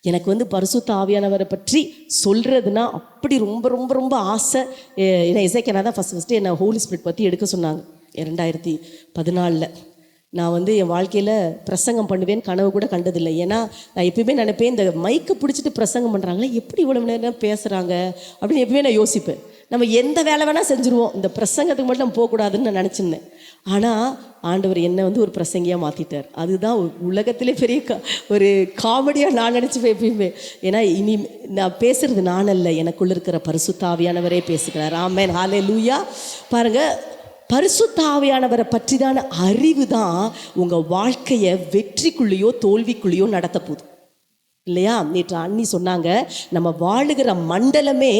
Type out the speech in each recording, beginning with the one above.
எனக்கு வந்து பரிசுத்த ஆவியானவரை பற்றி சொல்கிறதுனா அப்படி ரொம்ப ரொம்ப ரொம்ப ஆசை. ஏன்னா இசைக்கனா தான் ஃபஸ்ட்டு என்னை ஹோலி ஸ்பிரிட் பற்றி எடுக்க சொன்னாங்க 2014. நான் வந்து என் வாழ்க்கையில் பிரசங்கம் பண்ணுவேன்னு கனவு கூட கண்டதில்லை. ஏன்னா நான் எப்பயுமே நினைப்பேன், இந்த மைக்கை பிடிச்சிட்டு பிரசங்கம் பண்ணுறாங்களே, எப்படி இவ்வளோ நேரம் பேசுகிறாங்க அப்படின்னு எப்பயுமே நான் யோசிப்பேன். நம்ம எந்த வேலை வேணால் செஞ்சுருவோம், இந்த பிரசங்கத்துக்கு மட்டும் நம்ம போகக்கூடாதுன்னு நான் நினச்சிருந்தேன். ஆனால் ஆண்டவர் என்னை வந்து ஒரு பிரசங்கியாக மாற்றிட்டார். அதுதான் உலகத்திலே பெரிய ஒரு காமெடியாக நான் நினச்சிப்பேன் எப்பயுமே. ஏன்னா இனி நான் பேசுகிறது நான் அல்ல, எனக்குள்ள இருக்கிற பரிசுத்த ஆவியானவரே பேசுகிறார். ஆமென், ஹல்லேலூயா. பாருங்கள், பரிசுத்த ஆவியானவரை பற்றிதான அறிவு தான் உங்கள் வாழ்க்கையை வெற்றிக்குள்ளேயோ தோல்விக்குள்ளேயோ நடத்த போகுது இல்லையா? நேற்று அண்ணி சொன்னாங்க, நம்ம வாழுகிற மண்டலமே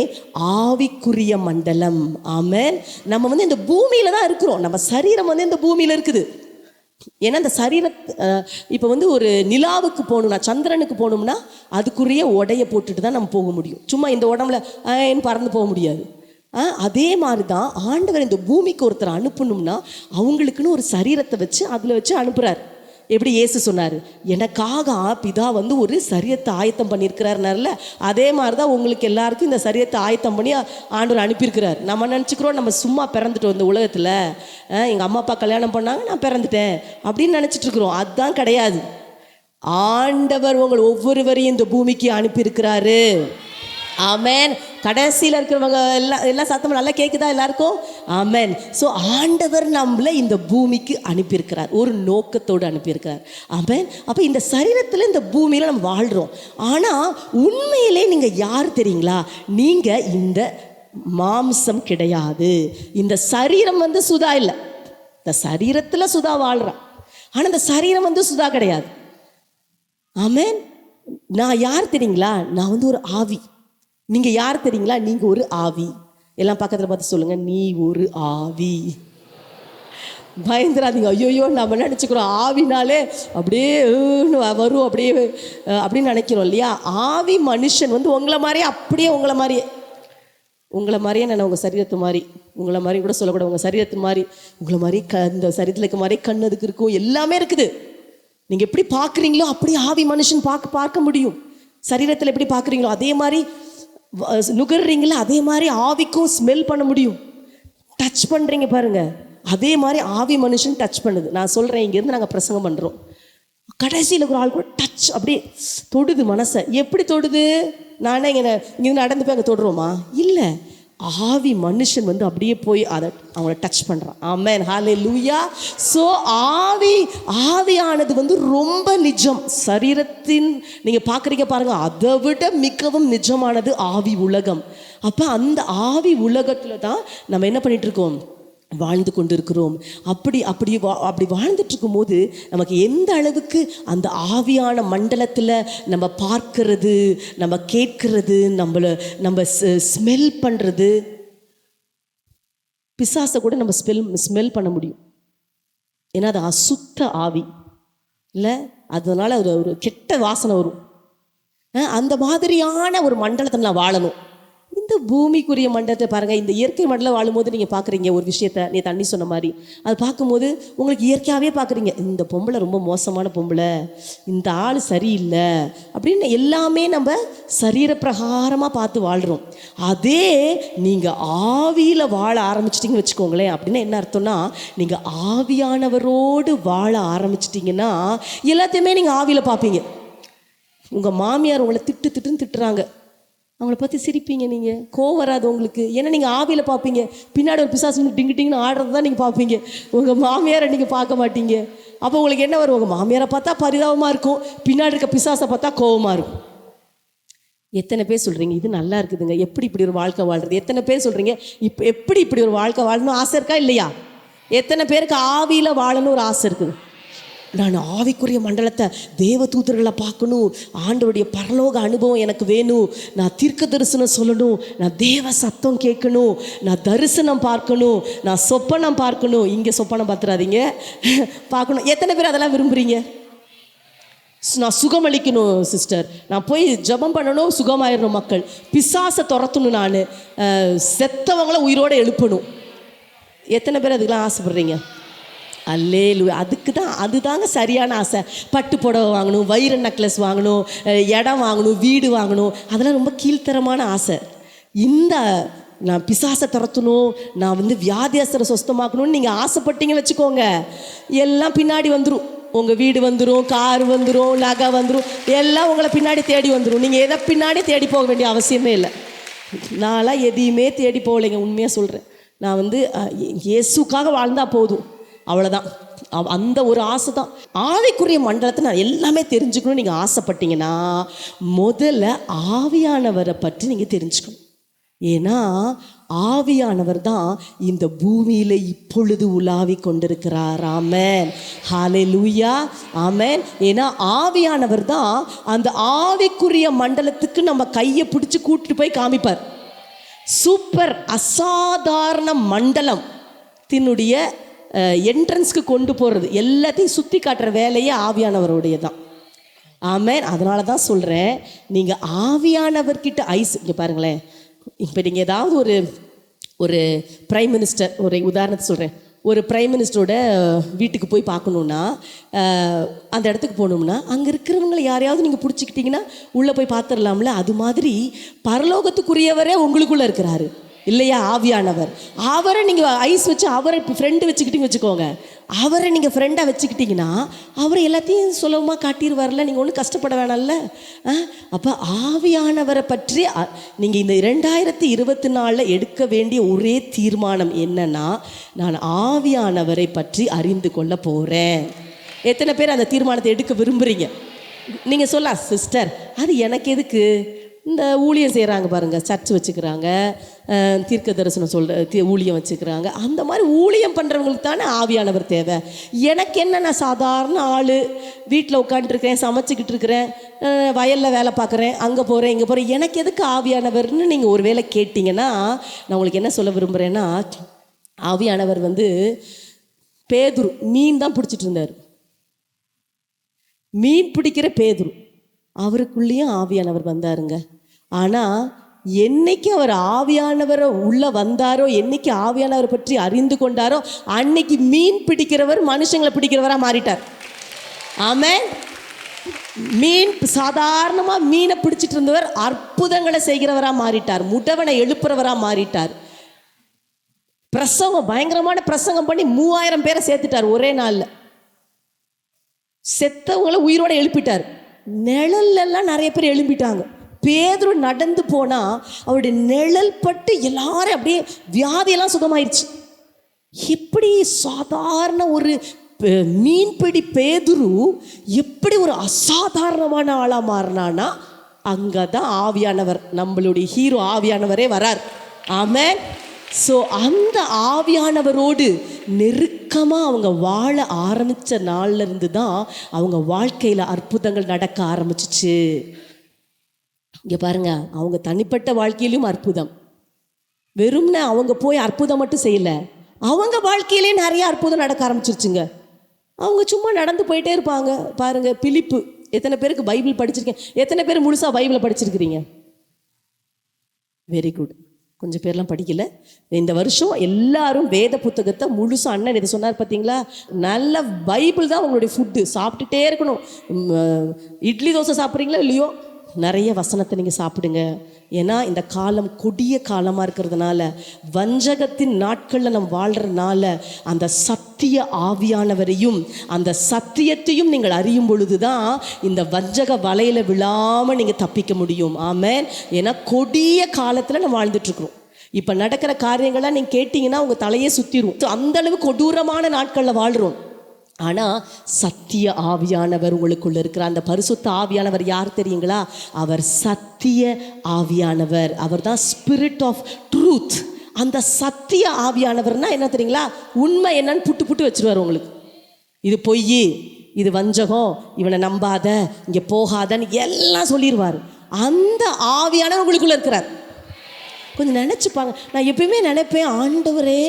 ஆவிக்குரிய மண்டலம். ஆமென். நம்ம வந்து இந்த பூமியில தான் இருக்கிறோம், நம்ம சரீரம் வந்து இந்த பூமியில இருக்குது. ஏன்னா இந்த இப்போ வந்து ஒரு நிலாவுக்கு போகணும்னா, சந்திரனுக்கு போகணும்னா அதுக்குரிய உடைய போட்டுட்டு தான் நம்ம போக முடியும். சும்மா இந்த உடம்புல பறந்து போக முடியாது. அதே மாதிரி தான் ஆண்டவர் இந்த பூமிக்கு ஒருத்தர் அனுப்பணும்னா அவங்களுக்குன்னு ஒரு சரீரத்தை வச்சு அதில் வச்சு அனுப்புகிறார். எப்படி இயேசு சொன்னார், எனக்காக பிதா வந்து ஒரு சரீரத்தை ஆயத்தம் பண்ணியிருக்கிறாருனார்ல, அதே மாதிரி தான் உங்களுக்கு எல்லாருக்கும் இந்த சரீரத்தை ஆயத்தம் பண்ணி ஆண்டவர் அனுப்பியிருக்கிறார். நம்ம நினச்சிக்கிறோம் நம்ம சும்மா பிறந்துட்டோம் இந்த உலகத்தில், எங்கள் அம்மா அப்பா கல்யாணம் பண்ணாங்க நான் பிறந்துட்டேன் அப்படின்னு நினச்சிட்டு இருக்கிறோம். அதுதான் கிடையாது. ஆண்டவர் உங்கள் ஒவ்வொருவரையும் இந்த பூமிக்கு அனுப்பியிருக்கிறாரு. ஆமென். கடைசியில் இருக்கிறவங்க எல்லாம் சத்தமாக நல்லா கேட்குதா எல்லாருக்கும்? ஆமென். ஸோ ஆண்டவர் நம்மளை இந்த பூமிக்கு அனுப்பியிருக்கிறார், ஒரு நோக்கத்தோடு அனுப்பியிருக்கிறார். ஆமென். அப்போ இந்த சரீரத்தில் இந்த பூமியில் நம்ம வாழ்கிறோம். ஆனால் உண்மையிலே நீங்கள் யார் தெரியுங்களா? நீங்கள் இந்த மாம்சம் கிடையாது. இந்த சரீரம் வந்து சுதா இல்லை. இந்த சரீரத்தில் சுதா வாழ்கிறான், ஆனால் இந்த சரீரம் வந்து சுதா கிடையாது. ஆமென். நான் யார் தெரியுங்களா? நான் வந்து ஒரு ஆவி. நீங்கள் யார் தெரியுங்களா? நீங்கள் ஒரு ஆவி. எல்லாம் பக்கத்தில் பார்த்து சொல்லுங்கள், நீ ஒரு ஆவி. பயந்துராதீங்க. ஐயோயோ நம்ம நினச்சிக்கிறோம் ஆவினாலே அப்படியே வரும் அப்படியே அப்படின்னு நினைக்கிறோம் இல்லையா? ஆவி மனுஷன் வந்து உங்களை மாதிரியே, அப்படியே உங்களை மாதிரியே நான் உங்கள் சரீரத்து மாதிரி, உங்களை மாதிரி கூட சொல்லக்கூடாது, உங்கள் சரீரத்து மாதிரி, உங்களை மாதிரி இந்த சரீரத்தில் இருக்க மாதிரி கண் அதுக்கு இருக்கும், எல்லாமே இருக்குது. நீங்கள் எப்படி பார்க்குறீங்களோ அப்படி ஆவி மனுஷன் பார்க்க முடியும். சரீரத்தில் எப்படி பார்க்குறீங்களோ அதே மாதிரி நுகர்றீங்களா, அதே மாதிரி ஆவிக்கும் ஸ்மெல் பண்ண முடியும். டச் பண்ணுறீங்க பாருங்க, அதே மாதிரி ஆவி மனுஷன் டச் பண்ணுது. நான் சொல்கிறேன், இங்கேருந்து நாங்கள் பிரசங்கம் பண்ணுறோம், கடைசியில் ஒரு ஆள் கூட டச் அப்படியே தொடுது மனசை. எப்படி தொடுது? நானே இங்கே நடந்து போய் அங்கே தொடுறோமா? இல்லை, ஆவி மனுஷன் வந்து அப்படியே போய் அதை அவங்கள டச் பண்ணுறான். ஆமென், ஹல்லேலூயா. ஸோ ஆவியானது வந்து ரொம்ப நிஜம். சரீரத்தின் நீங்கள் பார்க்குறீங்க பாருங்கள், அதை விட மிகவும் நிஜமானது ஆவி உலகம். அப்போ அந்த ஆவி உலகத்தில் தான் நம்ம என்ன பண்ணிட்டு இருக்கோம்? வாழ்ந்து கொண்டு இருக்கிறோம். அப்படி வாழ்ந்துட்டு இருக்கும்போது நமக்கு எந்த அளவுக்கு அந்த ஆவியான மண்டலத்தில் நம்ம பார்க்கறது, நம்ம கேட்கறது, நம்ம ஸ்மெல் பண்ணுறது, பிசாசை கூட நம்ம ஸ்மெல் பண்ண முடியும். ஏன்னா அது அசுத்த ஆவி இல்லை, அதனால ஒரு கெட்ட வாசனை வரும். அந்த மாதிரியான ஒரு மண்டலத்தை நான் வாழணும். இந்த பூமிக்குரிய மண்டலத்தை பாருங்கள், இந்த இயற்கை மண்டலம் வாழும்போது நீங்கள் பார்க்குறீங்க ஒரு விஷயத்தை, நீ தண்ணி சொன்ன மாதிரி, அது பார்க்கும்போது உங்களுக்கு இயற்கையாகவே பார்க்குறீங்க, இந்த பொம்பளை ரொம்ப மோசமான பொம்பளை, இந்த ஆள் சரியில்லை அப்படின்னு எல்லாமே நம்ம சரீர பிரகாரமாக பார்த்து வாழ்கிறோம். அதே நீங்கள் ஆவியில் வாழ ஆரம்பிச்சிட்டிங்கன்னு வச்சுக்கோங்களேன். அப்படின்னா என்ன அர்த்தம்னா, நீங்கள் ஆவியானவரோடு வாழ ஆரம்பிச்சிட்டிங்கன்னா எல்லாத்தையுமே நீங்கள் ஆவியில் பார்ப்பீங்க. உங்கள் மாமியார் உங்களை திட்டுன்னு திட்டுறாங்க, அவங்கள பற்றி சிரிப்பீங்க, நீங்கள் கோவம் வராது உங்களுக்கு. ஏன்னா நீங்கள் ஆவியில் பார்ப்பீங்க. பின்னாடி ஒரு பிசாசு டிங்குன்னு ஆடுறது தான் நீங்கள் பார்ப்பீங்க, உங்கள் மாமியாரை நீங்கள் பார்க்க மாட்டீங்க. அப்போ உங்களுக்கு என்ன வரும்? உங்கள் மாமியாரை பார்த்தா பரிதாபமாக இருக்கும், பின்னாடி இருக்க பிசாசை பார்த்தா கோவமாக இருக்கும். எத்தனை பேர் சொல்கிறீங்க இது நல்லா இருக்குதுங்க, எப்படி இப்படி ஒரு வாழ்க்கை வாழ்கிறது? எத்தனை பேர் சொல்கிறீங்க எப்படி இப்படி ஒரு வாழ்க்கை வாழணும் ஆசை இருக்கா இல்லையா? எத்தனை பேருக்கு ஆவியில் வாழணும் ஒரு ஆசை இருக்குது? நான் ஆவிக்குரிய மண்டலத்தை, தேவ தூதர்களை பார்க்கணும், ஆண்டவருடைய பரலோக அனுபவம் எனக்கு வேணும், நான் தீர்க்க தரிசனம் சொல்லணும், நான் தேவ சத்தம் கேட்கணும், நான் தரிசனம் பார்க்கணும், நான் சொப்பனம் பார்க்கணும். இங்கே சொப்பனம் பார்த்துறாதீங்க, பார்க்கணும். எத்தனை பேர் அதெல்லாம் விரும்புகிறீங்க? நான் சுகமளிக்கணும் சிஸ்டர், நான் போய் ஜெபம் பண்ணணும், சுகமாயிடணும், மக்கள் பிசாசை துரத்தணும், நான் செத்தவங்களை உயிரோடு எழுப்பணும். எத்தனை பேர் அதுக்கெல்லாம் ஆசைப்படுறீங்க? அல்லேலூயா. அதுதாங்க சரியான ஆசை. பட்டு புடவை வாங்கணும், வைர நெக்லஸ் வாங்கணும், இடம் வாங்கணும், வீடு வாங்கணும், அதெல்லாம் ரொம்ப கீழ்த்தரமான ஆசை. இந்த நான் பிசாசை துரத்தணும், நான் வந்து வியாதியஸ்தரை சொஸ்தமாக்கணும்னு நீங்கள் ஆசைப்பட்டீங்க வச்சுக்கோங்க, எல்லாம் பின்னாடி வந்துடும். உங்கள் வீடு வந்துடும், கார் வந்துடும், நகை வந்துடும், எல்லாம் உங்களை பின்னாடி தேடி வந்துடும். நீங்கள் எதை பின்னாடி தேடி போக வேண்டிய அவசியமே இல்லை. நான்லாம் எதையுமே தேடி போகலைங்க, உண்மையாக சொல்கிறேன். நான் வந்து இயேசுக்காக வாழ்ந்தால் போதும், அவ்வளோதான். அந்த ஒரு ஆசை தான். ஆவிக்குரிய மண்டலத்தை நான் எல்லாமே தெரிஞ்சுக்கணும்னு நீங்கள் ஆசைப்பட்டீங்கன்னா முதல்ல ஆவியானவரை பற்றி நீங்கள் தெரிஞ்சுக்கணும். ஏன்னா ஆவியானவர் தான் இந்த பூமியில் இப்பொழுது உலாவி கொண்டிருக்கிறார். ஆமென், ஹல்லேலூயா, ஆமென். ஏன்னா ஆவியானவர் தான் அந்த ஆவிக்குரிய மண்டலத்துக்கு நம்ம கையை பிடிச்சி கூட்டிட்டு போய் காமிப்பார். சூப்பர் அசாதாரண மண்டலம் தின்னுடைய என்ட்ரன்ஸ்க்கு கொண்டு போகிறது, எல்லாத்தையும் சுற்றி காட்டுற வேலையே ஆவியானவருடைய தான். ஆமென். அதனால தான் சொல்கிறேன், நீங்கள் ஆவியானவர்கிட்ட இங்கே பாருங்களேன். இப்போ நீங்கள் ஏதாவது ஒரு பிரைம் மினிஸ்டர், ஒரு உதாரணத்தை சொல்கிறேன், ஒரு பிரைம் மினிஸ்டரோட வீட்டுக்கு போய் பார்க்கணுன்னா, அந்த இடத்துக்கு போகணும்னா அங்கே இருக்கிறவங்களை யாரையாவது நீங்கள் பிடிச்சிக்கிட்டிங்கன்னா உள்ளே போய் பார்த்துடலாம்ல. அது மாதிரி பரலோகத்துக்குரியவரே உங்களுக்குள்ளே இருக்கிறாரு இல்லையா, ஆவியானவர். அவரை நீங்கள் ஐஸ் வச்சு அவரை ஃப்ரெண்டு வச்சுக்கிட்டீங்க வச்சுக்கோங்க, அவரை நீங்கள் ஃப்ரெண்டாக வச்சுக்கிட்டிங்கன்னா அவரை எல்லாத்தையும் சுலபமாக காட்டிடுவார்ல, நீங்கள் ஒன்றும் கஷ்டப்பட வேணாம்ல. அப்போ ஆவியானவரை பற்றி நீங்கள் இந்த 2024 எடுக்க வேண்டிய ஒரே தீர்மானம் என்னன்னா, நான் ஆவியானவரை பற்றி அறிந்து கொள்ள போகிறேன். எத்தனை பேர் அந்த தீர்மானத்தை எடுக்க விரும்புகிறீங்க? நீங்கள் சொல்லலாம், சிஸ்டர் அது எனக்கு எதுக்கு, இந்த ஊழியம் செய்கிறாங்க பாருங்கள், சர்ச் வச்சுக்கிறாங்க, தீர்க்க தரிசனம் ஊழியம் வச்சுக்கிறாங்க, அந்த மாதிரி ஊழியம் பண்ணுறவங்களுக்கு தானே ஆவியானவர் தேவை. எனக்கு என்ன, நான் சாதாரண ஆள், வீட்டில் உட்காந்துருக்கிறேன், சமைச்சிக்கிட்டு இருக்கிறேன், வயலில் வேலை பார்க்குறேன், அங்கே போகிறேன் இங்கே போகிறேன், எனக்கு எதுக்கு ஆவியானவர்னு நீங்கள் ஒரு வேளை கேட்டிங்கன்னா, நான் உங்களுக்கு என்ன சொல்ல விரும்புகிறேன்னா, ஆவியானவர் வந்து பேதுரு மீன் தான் பிடிச்சிட்டு இருந்தார். மீன் பிடிக்கிற பேதுரு, அவருக்குள்ளேயும் ஆவியானவர் வந்தாருங்க. ஆனால் என்னைக்கு அவர் ஆவியானவரை உள்ளே வந்தாரோ, என்னைக்கு ஆவியானவரை பற்றி அறிந்து கொண்டாரோ, அன்னைக்கு மீன் பிடிக்கிறவர் மனுஷங்களை பிடிக்கிறவராக மாறிட்டார். ஆமென். மீன் சாதாரணமாக மீனை பிடிச்சிட்டு இருந்தவர் அற்புதங்களை செய்கிறவராக மாறிட்டார். முடவனை எழுப்புறவராக மாறிட்டார். பிரசங்கம், பயங்கரமான பிரசங்கம் பண்ணி 3000 பேரை சேர்த்துட்டார் ஒரே நாளில். செத்தவங்களை உயிரோட எழுப்பிட்டார். நிழல்லாம் நிறைய பேர் எழும்பிட்டாங்க. பேதுரு நடந்து போனால் அவருடைய நிழல் பட்டு எல்லாரும் அப்படியே வியாதியெல்லாம் சுகமாயிருச்சு. எப்படி சாதாரண ஒரு மீன்பிடி பேதுரு எப்படி ஒரு அசாதாரணமான ஆளாக மாறினான்னா, அங்கே தான் ஆவியானவர், நம்மளுடைய ஹீரோ ஆவியானவரே வரார். ஆமென். ஸோ அந்த ஆவியானவரோடு நெருக்கமாக அவங்க வாழ ஆரம்பித்த நாள்லேருந்து தான் அவங்க வாழ்க்கையில் அற்புதங்கள் நடக்க ஆரம்பிச்சிச்சு. இங்கே பாருங்க, அவங்க தனிப்பட்ட வாழ்க்கையிலும் அற்புதம். வெறும்னா அவங்க போய் அற்புதம் மட்டும் செய்யலை, அவங்க வாழ்க்கையிலே நிறைய அற்புதம் நடக்க ஆரம்பிச்சிருச்சுங்க. அவங்க சும்மா நடந்து போயிட்டே இருப்பாங்க. பாருங்க, பிலிப்பு, எத்தனை பேருக்கு பைபிள் படிச்சிருக்கேன்? எத்தனை பேர் முழுசாக பைபிளை படிச்சிருக்கிறீங்க? Very good. கொஞ்சம் பேர்லாம் படிக்கல. இந்த வருஷம் எல்லாரும் வேத புத்தகத்தை முழுசாக, அண்ணன் இதை சொன்னார் பார்த்தீங்களா, நல்ல பைபிள் தான் உங்களுடைய ஃபுட்டு. சாப்பிட்டுட்டே இருக்கணும். இட்லி தோசை சாப்பிட்றீங்களோ இல்லையோ, நிறைய வசனத்தை நீங்கள் சாப்பிடுங்க. ஏன்னா இந்த காலம் கொடிய காலமாக இருக்கிறதுனால, வஞ்சகத்தின் நாட்களில் நம்ம வாழ்கிறதுனால, அந்த சத்திய ஆவியானவரையும் அந்த சத்தியத்தையும் நீங்கள் அறியும் பொழுது தான் இந்த வஞ்சக வலையில் விழாமல் நீங்கள் தப்பிக்க முடியும். ஆமென். ஏன்னா கொடிய காலத்தில் நம்ம வாழ்ந்துட்டுருக்குறோம். இப்போ நடக்கிற காரியங்கள்லாம் நீங்கள் கேட்டிங்கன்னா உங்கள் தலையே சுற்றிடும். அந்தளவு கொடூரமான நாட்களில் வாழ்கிறோம். ஆனால் சத்திய ஆவியானவர் உங்களுக்குள்ள இருக்கிற அந்த பரிசுத்த ஆவியானவர் யார் தெரியுங்களா? அவர் சத்திய ஆவியானவர். அவர் தான் ஸ்பிரிட் ஆஃப் ட்ரூத். அந்த சத்திய ஆவியானவர்னா என்ன தெரியுங்களா? உண்மை என்னன்னு புட்டு புட்டு வச்சுருவார் உங்களுக்கு. இது பொய், இது வஞ்சகம், இவனை நம்பாத, இங்கே போகாதன்னு எல்லாம் சொல்லிடுவார். அந்த ஆவியானவர் உங்களுக்குள்ள இருக்கிறார். கொஞ்சம் நினச்சிப்பாங்க. நான் எப்பயுமே நினைப்பேன், ஆண்டவரே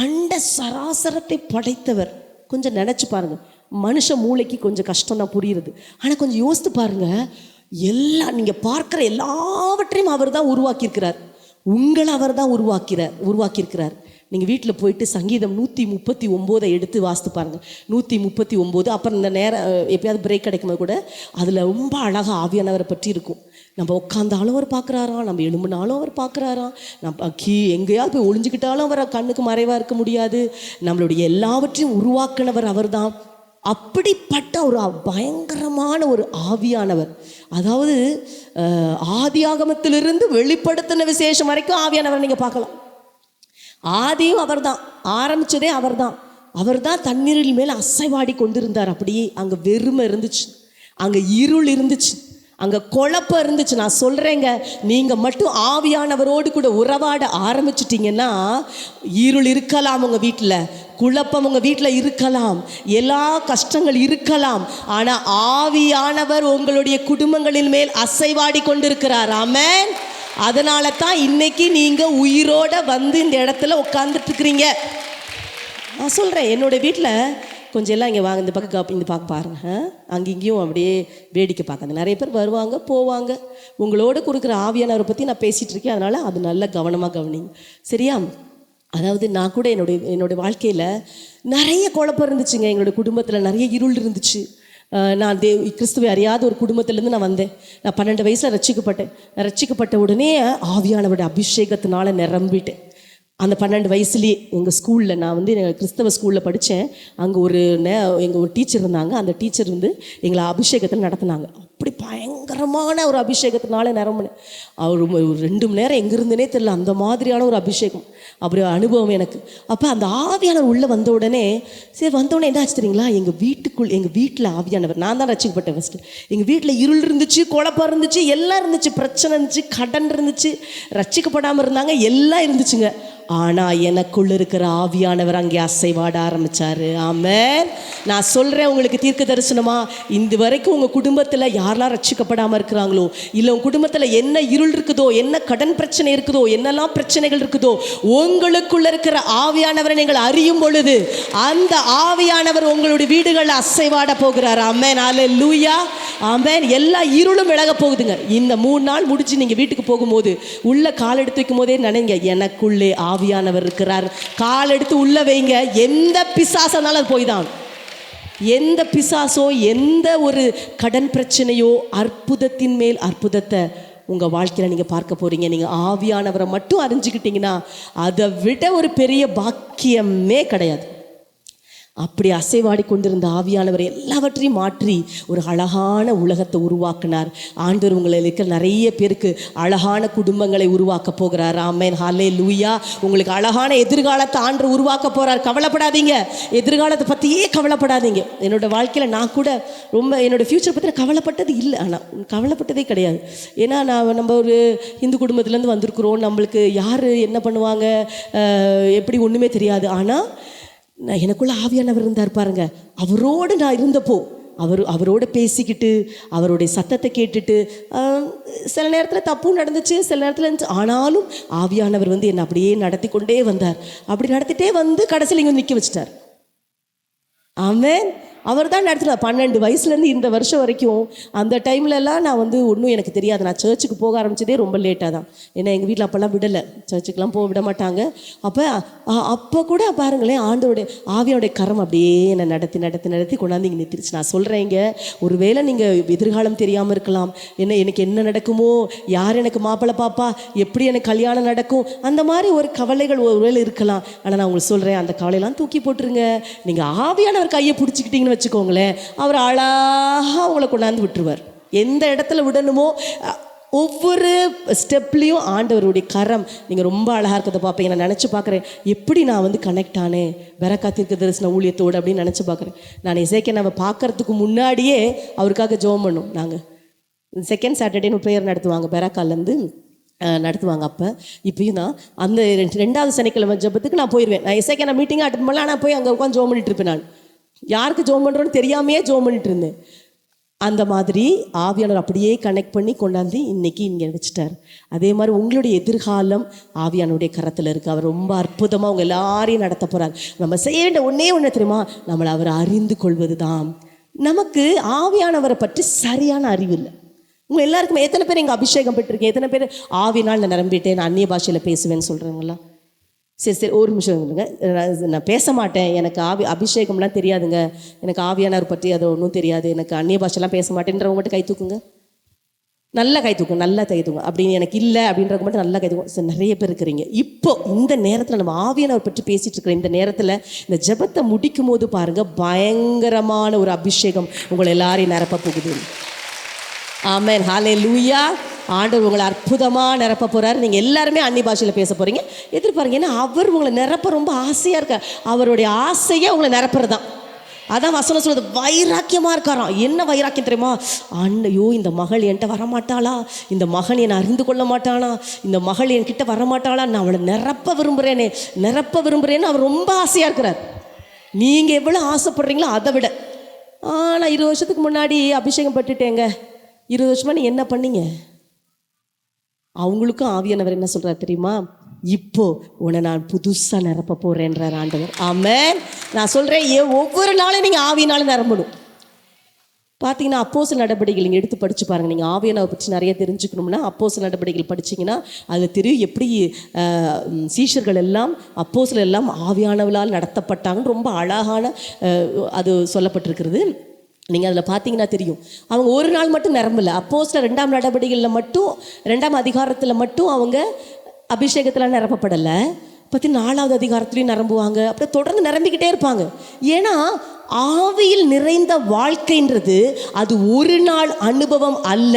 அண்ட சராசரத்தை படைத்தவர். கொஞ்சம் நினச்சி பாருங்கள். மனுஷ மூளைக்கு கொஞ்சம் கஷ்டம் தான் புரியுறது. ஆனால் கொஞ்சம் யோசித்து பாருங்கள், எல்லாம் நீங்கள் பார்க்குற எல்லாவற்றையும் அவர் தான் உருவாக்கியிருக்கிறார். உங்களை அவர் தான் உருவாக்கியிருக்கிறார். நீங்கள் வீட்டில் போயிட்டு சங்கீதம் 139 எடுத்து வாசித்து பாருங்கள். 139. அப்புறம் இந்த நேரம் எப்பயாவது பிரேக் கிடைக்கும்போது கூட அதில் ரொம்ப அழகாக ஆவியானவரை பற்றி இருக்கும். நம்ம உட்காந்தாலும் அவர் பார்க்குறாராம், நம்ம எழும்புனாலும் அவர் பார்க்குறாராம், நம்ம எங்கேயாவது போய் ஒளிஞ்சுக்கிட்டாலும் அவர் கண்ணுக்கு மறைவாக இருக்க முடியாது. நம்மளுடைய எல்லாவற்றையும் உருவாக்கினவர் அவர் தான். அப்படிப்பட்ட ஒரு பயங்கரமான ஒரு ஆவியானவர். அதாவது ஆதியாகமத்திலிருந்து வெளிப்படுத்தின விசேஷம் வரைக்கும் ஆவியானவர் நீங்கள் பார்க்கலாம். ஆதியும் அவர் தான், ஆரம்பித்ததே அவர் தான். அவர் தான் தண்ணீரில் மேலே அசைவாடி கொண்டிருந்தார். அப்படியே அங்கே வெறுமை இருந்துச்சு, அங்கே இருள் இருந்துச்சு, அங்கே குழப்பம் இருந்துச்சு. நான் சொல்கிறேங்க, நீங்கள் மட்டும் ஆவியானவரோடு கூட உறவாட ஆரம்பிச்சிட்டிங்கன்னா இருள் இருக்கலாம், உங்கள் வீட்டில் குழப்பம் உங்கள் வீட்டில் இருக்கலாம், எல்லா கஷ்டங்கள் இருக்கலாம், ஆனால் ஆவியானவர் உங்களுடைய குடும்பங்களின் மேல் அசைவாடி கொண்டிருக்கிறார். ஆமென். அதனால தான் இன்னைக்கு நீங்கள் உயிரோட வந்து இந்த இடத்துல உட்காந்துட்டு இருக்கிறீங்க. நான் சொல்கிறேன், என்னோடய வீட்டில் கொஞ்சம் எல்லாம் இங்கே வாங்க, இந்த பக்கம் பாருங்க, அங்கேயும் அப்படியே வேடிக்கை பார்க்காங்க. நிறைய பேர் வருவாங்க போவாங்க. உங்களோட கொடுக்குற ஆவியானவரை பற்றி நான் பேசிகிட்டு இருக்கேன், அதனால் அது நல்ல கவனமாக கவனிங்க, சரியா? அதாவது நான் கூட என்னுடைய வாழ்க்கையில் நிறைய குழப்பம் இருந்துச்சுங்க. எங்களுடைய குடும்பத்தில் நிறைய இருள் இருந்துச்சு. நான் கிறிஸ்துவை அறியாத ஒரு குடும்பத்திலேருந்து நான் வந்தேன். நான் 12 வயசில் ரட்சிக்கப்பட்ட உடனே ஆவியானவருடைய அபிஷேகத்தினால நிரம்பிட்டேன். அந்த 12 வயசுலேயே எங்கள் ஸ்கூலில், நான் வந்து கிறிஸ்தவ ஸ்கூலில் படித்தேன். அங்கே எங்கள் ஒரு டீச்சர் இருந்தாங்க. அந்த டீச்சர் வந்து எங்களை அபிஷேகத்தில் நடத்தினாங்க. அப்படி பயங்கரமான ஒரு அபிஷேகத்தினால நிரம்பினேன். அவர் ஒரு 2 மணி நேரம் எங்கிருந்தனே தெரியல, அந்த மாதிரியான ஒரு அபிஷேகம், அப்படி அனுபவம் எனக்கு. அப்போ அந்த ஆவியானவர் உள்ளே வந்த உடனே என்ன ஆச்சு தெரியுங்களா? எங்கள் வீட்டில் ஆவியானவர், நான் தான் ரட்சிக்கப்பட்டேன் ஃபஸ்ட்டு. எங்கள் வீட்டில் இருள் இருந்துச்சு, குழப்பம் இருந்துச்சு, எல்லாம் இருந்துச்சு, பிரச்சனை இருந்துச்சு, கடன் இருந்துச்சு, ரட்சிக்கப்படாமல் இருந்தாங்க, எல்லாம் இருந்துச்சுங்க. ஆனால் எனக்குள்ள இருக்கிற ஆவியானவர் அங்கே அசைவாட ஆரம்பித்தார். ஆமென். நான் சொல்கிறேன் உங்களுக்கு தீர்க்க தரிசனமா, இந்த வரைக்கும் உங்கள் குடும்பத்தில் யாரெல்லாம் ரட்சிக்கப்படாமல் இருக்கிறாங்களோ, இல்லை உங்கள் குடும்பத்தில் என்ன இருள் இருக்குதோ, என்ன கடன் பிரச்சனை இருக்குதோ, என்னெல்லாம் பிரச்சனைகள் இருக்குதோ, உங்களுக்குள்ள இருக்கிற ஆவியானவரை நீங்கள் அறியும் பொழுது அந்த ஆவியானவர் உங்களுடைய வீடுகளில் அசைவாட போகிறார். ஆமென். அல்லேலூயா. ஆமென். எல்லா இருளும் விலக போகுதுங்க. இந்த 3 நாள் முடிச்சு நீங்கள் வீட்டுக்கு போகும்போது உள்ள கால் எடுத்து வைக்கும் போதே நினைங்க, எனக்குள்ளே ஆவியானவர் இருக்கிறார். கால் எடுத்து உள்ள வைங்க. எந்த பிசாசனாலும் அது போய் தான். எந்த பிசாசோ, எந்த ஒரு கடன் பிரச்சனையோ, அற்புதத்தின் மேல் அற்புதத்தை உங்கள் வாழ்க்கையில் நீங்கள் பார்க்க போகிறீங்க. நீங்கள் ஆவியானவரை மட்டும் அறிஞ்சிக்கிட்டீங்கன்னா அதை விட ஒரு பெரிய பாக்கியமே கிடையாது. அப்படி அசைவாடி கொண்டிருந்த ஆவியானவர் எல்லாவற்றையும் மாற்றி ஒரு அழகான உலகத்தை உருவாக்கினார். ஆண்டவர் உங்களை இருக்கிற நிறைய பேருக்கு அழகான குடும்பங்களை உருவாக்க போகிறார். ஆமென். ஹல்லேலூயா. உங்களுக்கு அழகான எதிர்காலத்தை ஆண்டவர் உருவாக்க போகிறார். கவலைப்படாதீங்க, எதிர்காலத்தை பற்றியே கவலைப்படாதீங்க. என்னோடய வாழ்க்கையில் நான் கூட ரொம்ப என்னோடய ஃப்யூச்சர் பற்றி கவலைப்பட்டது இல்லை, ஆனால் கவலைப்பட்டதே கிடையாது. ஏன்னா நம்ம ஒரு இந்து குடும்பத்துலேருந்து வந்திருக்கிறோம், நம்மளுக்கு யார் என்ன பண்ணுவாங்க எப்படி ஒன்றுமே தெரியாது. ஆனால் எனக்குள்ள ஆவியானவர் இருந்தார் பாருங்க. அவரோடு நான் இருந்தப்போ அவரோட பேசிக்கிட்டு அவருடைய சத்தத்தை கேட்டுட்டு, சில நேரத்தில் தப்பும் நடந்துச்சு, சில நேரத்தில் இருந்துச்சு, ஆனாலும் ஆவியானவர் வந்து என்னை அப்படியே நடத்தி கொண்டே வந்தார். அப்படி நடத்திட்டே வந்து கடைசியில் இங்கே நிற்க வச்சிட்டார். ஆமென். அவர் தான் நடத்துகிறார். 12 வயசுலேருந்து இந்த வருஷம் வரைக்கும். அந்த டைம்லலாம் நான் வந்து ஒன்றும் எனக்கு தெரியாது. நான் சர்ச்சுக்கு போக ஆரம்பித்ததே ரொம்ப லேட்டாக தான். ஏன்னா எங்கள் வீட்டில் அப்போல்லாம் விடலை, சர்ச்சுக்கெலாம் போக விட மாட்டாங்க. அப்போ கூட பாருங்களேன், ஆண்டோடைய ஆவியோடைய கரம் அப்படியே என்னை நடத்தி கொண்டாந்து இங்கே நிறுத்திடுச்சு. நான் சொல்கிறேங்க, ஒருவேளை நீங்கள் எதிர்காலம் தெரியாமல் இருக்கலாம், எனக்கு என்ன நடக்குமோ, யார் எனக்கு மாப்பிள்ளை பாப்பா, எப்படி எனக்கு கல்யாணம் நடக்கும், அந்த மாதிரி ஒரு கவலைகள் ஒருவேளை இருக்கலாம். ஆனால் நான் உங்களுக்கு சொல்கிறேன், அந்த கவலையெல்லாம் தூக்கி போட்டுருங்க. நீங்கள் ஆவியானவர் கையை பிடிச்சிக்கிட்டீங்கன்னு வச்சுக்கோங்களேன், அவர் அழகாக உங்களை கொண்டாந்து விட்டுருவார். எந்த இடத்துல விடணுமோ ஒவ்வொரு ஸ்டெப்லேயும் ஆண்டவருடைய கரம். நீங்கள் ரொம்ப அழகாக இருக்கிறத பார்ப்பீங்க. நான் நினச்சி பார்க்குறேன், எப்படி நான் வந்து கனெக்ட் ஆனேன் பெரக்கா தீர்க்க தரிசன ஊழியத்தோடு அப்படின்னு நினச்சி பார்க்குறேன். நான் எசேக்கியாவை பார்க்கறதுக்கு முன்னாடியே அவருக்காக ஜெபம் பண்ணோம். நாங்கள் செகண்ட் சாட்டர்டேன்னு ப்ரேயர் நடத்துவாங்க, பெரக்காலேருந்து நடத்துவாங்க. இப்பயும் தான் அந்த 2வது சனிக்கிழமை ஜெபத்துக்கு நான் போயிடுவேன். நான் எசேக்கியா மீட்டிங்காக அட்டன் பண்ணல, ஆனால் போய் அங்கே உட்காந்து ஜெபம் பண்ணிட்டு இருப்பேன். நான் யாருக்கு ஜெபம் பண்ணுறோன்னு தெரியாமையே ஜெபம் பண்ணிட்டு இருந்தேன். அந்த மாதிரி ஆவியானவர் அப்படியே கனெக்ட் பண்ணி கொண்டாந்து இன்னைக்கு இங்கே வச்சுட்டார். அதே மாதிரி உங்களுடைய எதிர்காலம் ஆவியானுடைய கரத்தில் இருக்குது. அவர் ரொம்ப அற்புதமாக அவங்க எல்லாரையும் நடத்த போகிறார். நம்ம செய்ய வேண்டிய ஒன்று தெரியுமா? நம்மளை அவர் அறிந்து கொள்வது தான். நமக்கு ஆவியானவரை பற்றி சரியான அறிவு இல்லை. உங்கள் எல்லாருக்குமே எத்தனை பேர் எங்கள் அபிஷேகம் பெற்றிருக்கேன், எத்தனை பேர் ஆவினால் நான் நிரம்பிட்டேன், நான் அந்நிய பாஷையில் பேசுவேன்னு சொல்கிறவங்களா? சரி சரி ஒரு நிமிஷம் இருங்க, நான் பேச மாட்டேன், எனக்கு அபிஷேகம்லாம் தெரியாதுங்க, எனக்கு ஆவியானவர் பற்றி அது ஒன்றும் தெரியாது, எனக்கு அந்நிய பாஷெல்லாம் பேச மாட்டேன்றவங்க மட்டும் கை தூக்குங்க, நல்லா கை தூக்குங்க, நல்லா கை தூக்குங்க. அப்படின்னு எனக்கு இல்லை அப்படின்றவங்க மட்டும் நல்லா கை தூக்குங்க. சரி, நிறைய பேர் இருக்கிறீங்க. இப்போ இந்த நேரத்தில் நம்ம ஆவியானவர் பற்றி பேசிகிட்டு இருக்கிற இந்த நேரத்தில் இந்த ஜெபத்தை முடிக்கும் போது பாருங்கள், பயங்கரமான ஒரு அபிஷேகம் உங்களை எல்லாரையும் நிரப்ப போகுது. ஆமென், ஹல்லேலூயா. ஆண்டவர் உங்களை அற்புதமாக நிரப்ப போகிறாரு. நீங்கள் எல்லாருமே அந்நிய பாஷையில் பேச போகிறீங்க, எதிர்பாருங்க. ஏன்னா அவர் உங்களை நிரப்ப ரொம்ப ஆசையாக இருக்கார். அவருடைய ஆசையே உங்களை நிரப்புறது தான். அதான் வசனம் சொல்லுது, வைராக்கியமாக இருக்காராம். என்ன வைராக்கியம் தெரியுமா? அண்ணையோ இந்த மகள் என்கிட்ட வரமாட்டாளா, இந்த மகன் என்னை அறிந்து கொள்ள மாட்டானா, இந்த மகள் என்கிட்ட வரமாட்டாளா, நான் அவளை நிரப்ப விரும்புகிறேன்னு அவர் ரொம்ப ஆசையாக இருக்கிறார். நீங்கள் எவ்வளோ ஆசைப்படுறீங்களோ அதை விட. நான் 20 வருஷத்துக்கு முன்னாடி அபிஷேகம் பட்டுட்டேங்க. 20 வருஷமாக நீ என்ன பண்ணீங்க? அவங்களுக்கும் ஆவியானவர் என்ன சொல்கிறார் தெரியுமா? இப்போ உன்னை நான் புதுசாக நிரப்ப போகிறேன்றார் ஆண்டவர். ஆமென். நான் சொல்கிறேன், ஒவ்வொரு நாளும் நீங்கள் ஆவியினாலும் நிரம்பணும். பார்த்தீங்கன்னா அப்போஸ்தலர் நடபடிகள் நீங்கள் எடுத்து படித்து பாருங்கள். நீங்கள் ஆவியானவர் பற்றி நிறைய தெரிஞ்சுக்கணும்னா அப்போஸ்தலர் நடபடிகள் படிச்சிங்கன்னா அது தெரியும், எப்படி சீஷர்கள் எல்லாம் அப்போஸ்தலர் எல்லாம் ஆவியானவரால் நடத்தப்பட்டாங்கன்னு ரொம்ப அழகான அது சொல்லப்பட்டிருக்கிறது. நீங்கள் அதில் பார்த்தீங்கன்னா தெரியும், அவங்க ஒரு நாள் மட்டும் நிரம்பலை. அப்போஸ்தலர் 2ஆம் நடபடிகளில் மட்டும் 2ஆம் அதிகாரத்தில் மட்டும் அவங்க அபிஷேகத்தில் நிரப்பப்படலை. 4ஆவது அதிகாரத்துலையும் நிரம்புவாங்க. அப்படியே தொடர்ந்து நிரம்பிக்கிட்டே இருப்பாங்க. ஏன்னா ஆவியில் நிறைந்த வாழ்க்கைன்றது அது ஒரு நாள் அனுபவம் அல்ல,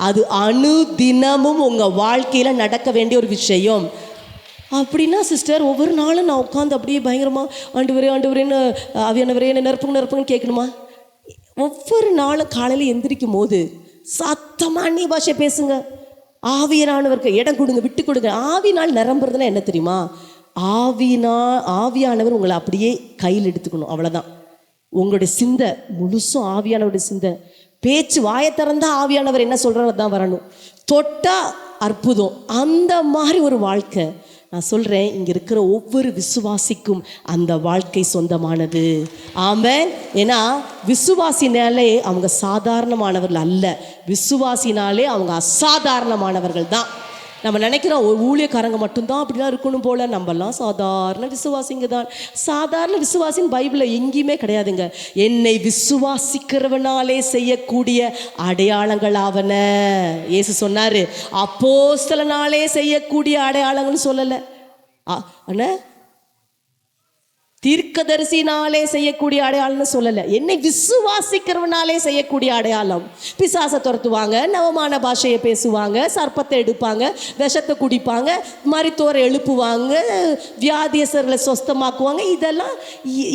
அது அனுதினமும் உங்கள் வாழ்க்கையில் நடக்க வேண்டிய ஒரு விஷயம். அப்படின்னா சிஸ்டர், ஒவ்வொரு நாளும் நான் உட்காந்து அப்படியே பயங்கரமாக ஆண்டவரேன்னு ஆவியானவரே நிரப்புங்கன்னு கேட்கணுமா? ஒவ்வொரு நாளும் காலையில் எந்திரிக்கும் போது சத்தமாக அந்நிய பாஷை பேசுங்க. ஆவியானவருக்கு இடம் கொடுங்க, விட்டு கொடுங்க. ஆவினால் நிரம்புறதுன்னா என்ன தெரியுமா? ஆவியானவர் உங்களை அப்படியே கையில் எடுத்துக்கணும், அவ்வளோதான். உங்களுடைய சிந்தை முழுசும் ஆவியானவருடைய சிந்தை. பேச்சு வாயை திறந்தா ஆவியானவர் என்ன சொல்கிறாரோ தான் வரணும். தொட்டா அற்புதம். அந்த மாதிரி ஒரு வாழ்க்கை. நான் சொல்கிறேன், இங்கே இருக்கிற ஒவ்வொரு விசுவாசிக்கும் அந்த வாழ்க்கை சொந்தமானது. ஆமென். ஏன்னா விசுவாசினாலே அவங்க சாதாரணமானவர்கள் அல்ல, விசுவாசினாலே அவங்க அசாதாரணமானவர்கள் தான். நம்ம நினைக்கிறோம் ஊழியக்காரங்க மட்டும்தான் அப்படிலாம் இருக்கணும் போல். நம்மலாம் சாதாரண விசுவாசிங்க தான். சாதாரண விசுவாசின்னு பைபிளில் எங்கேயுமே கிடையாதுங்க. என்னை விசுவாசிக்கிறவனாலே செய்யக்கூடிய அடையாளங்களாவன. இயேசு சொன்னார், அப்போஸ்தலனாலே செய்யக்கூடிய அடையாளங்கள்னு சொல்லலை. அண்ணா தீர்க்கதரிசினாலே செய்யக்கூடிய அடையாளம்னு சொல்லலை, என்னை விசுவாசிக்கிறவனாலே செய்யக்கூடிய அடையாளம். பிசாசை துரத்துவாங்க, நவமான பாஷையை பேசுவாங்க, சர்ப்பத்தை எடுப்பாங்க, விஷத்தை குடிப்பாங்க, மரித்தோரை எழுப்புவாங்க, வியாதியஸ்தர்களை சொஸ்தமாக்குவாங்க. இதெல்லாம்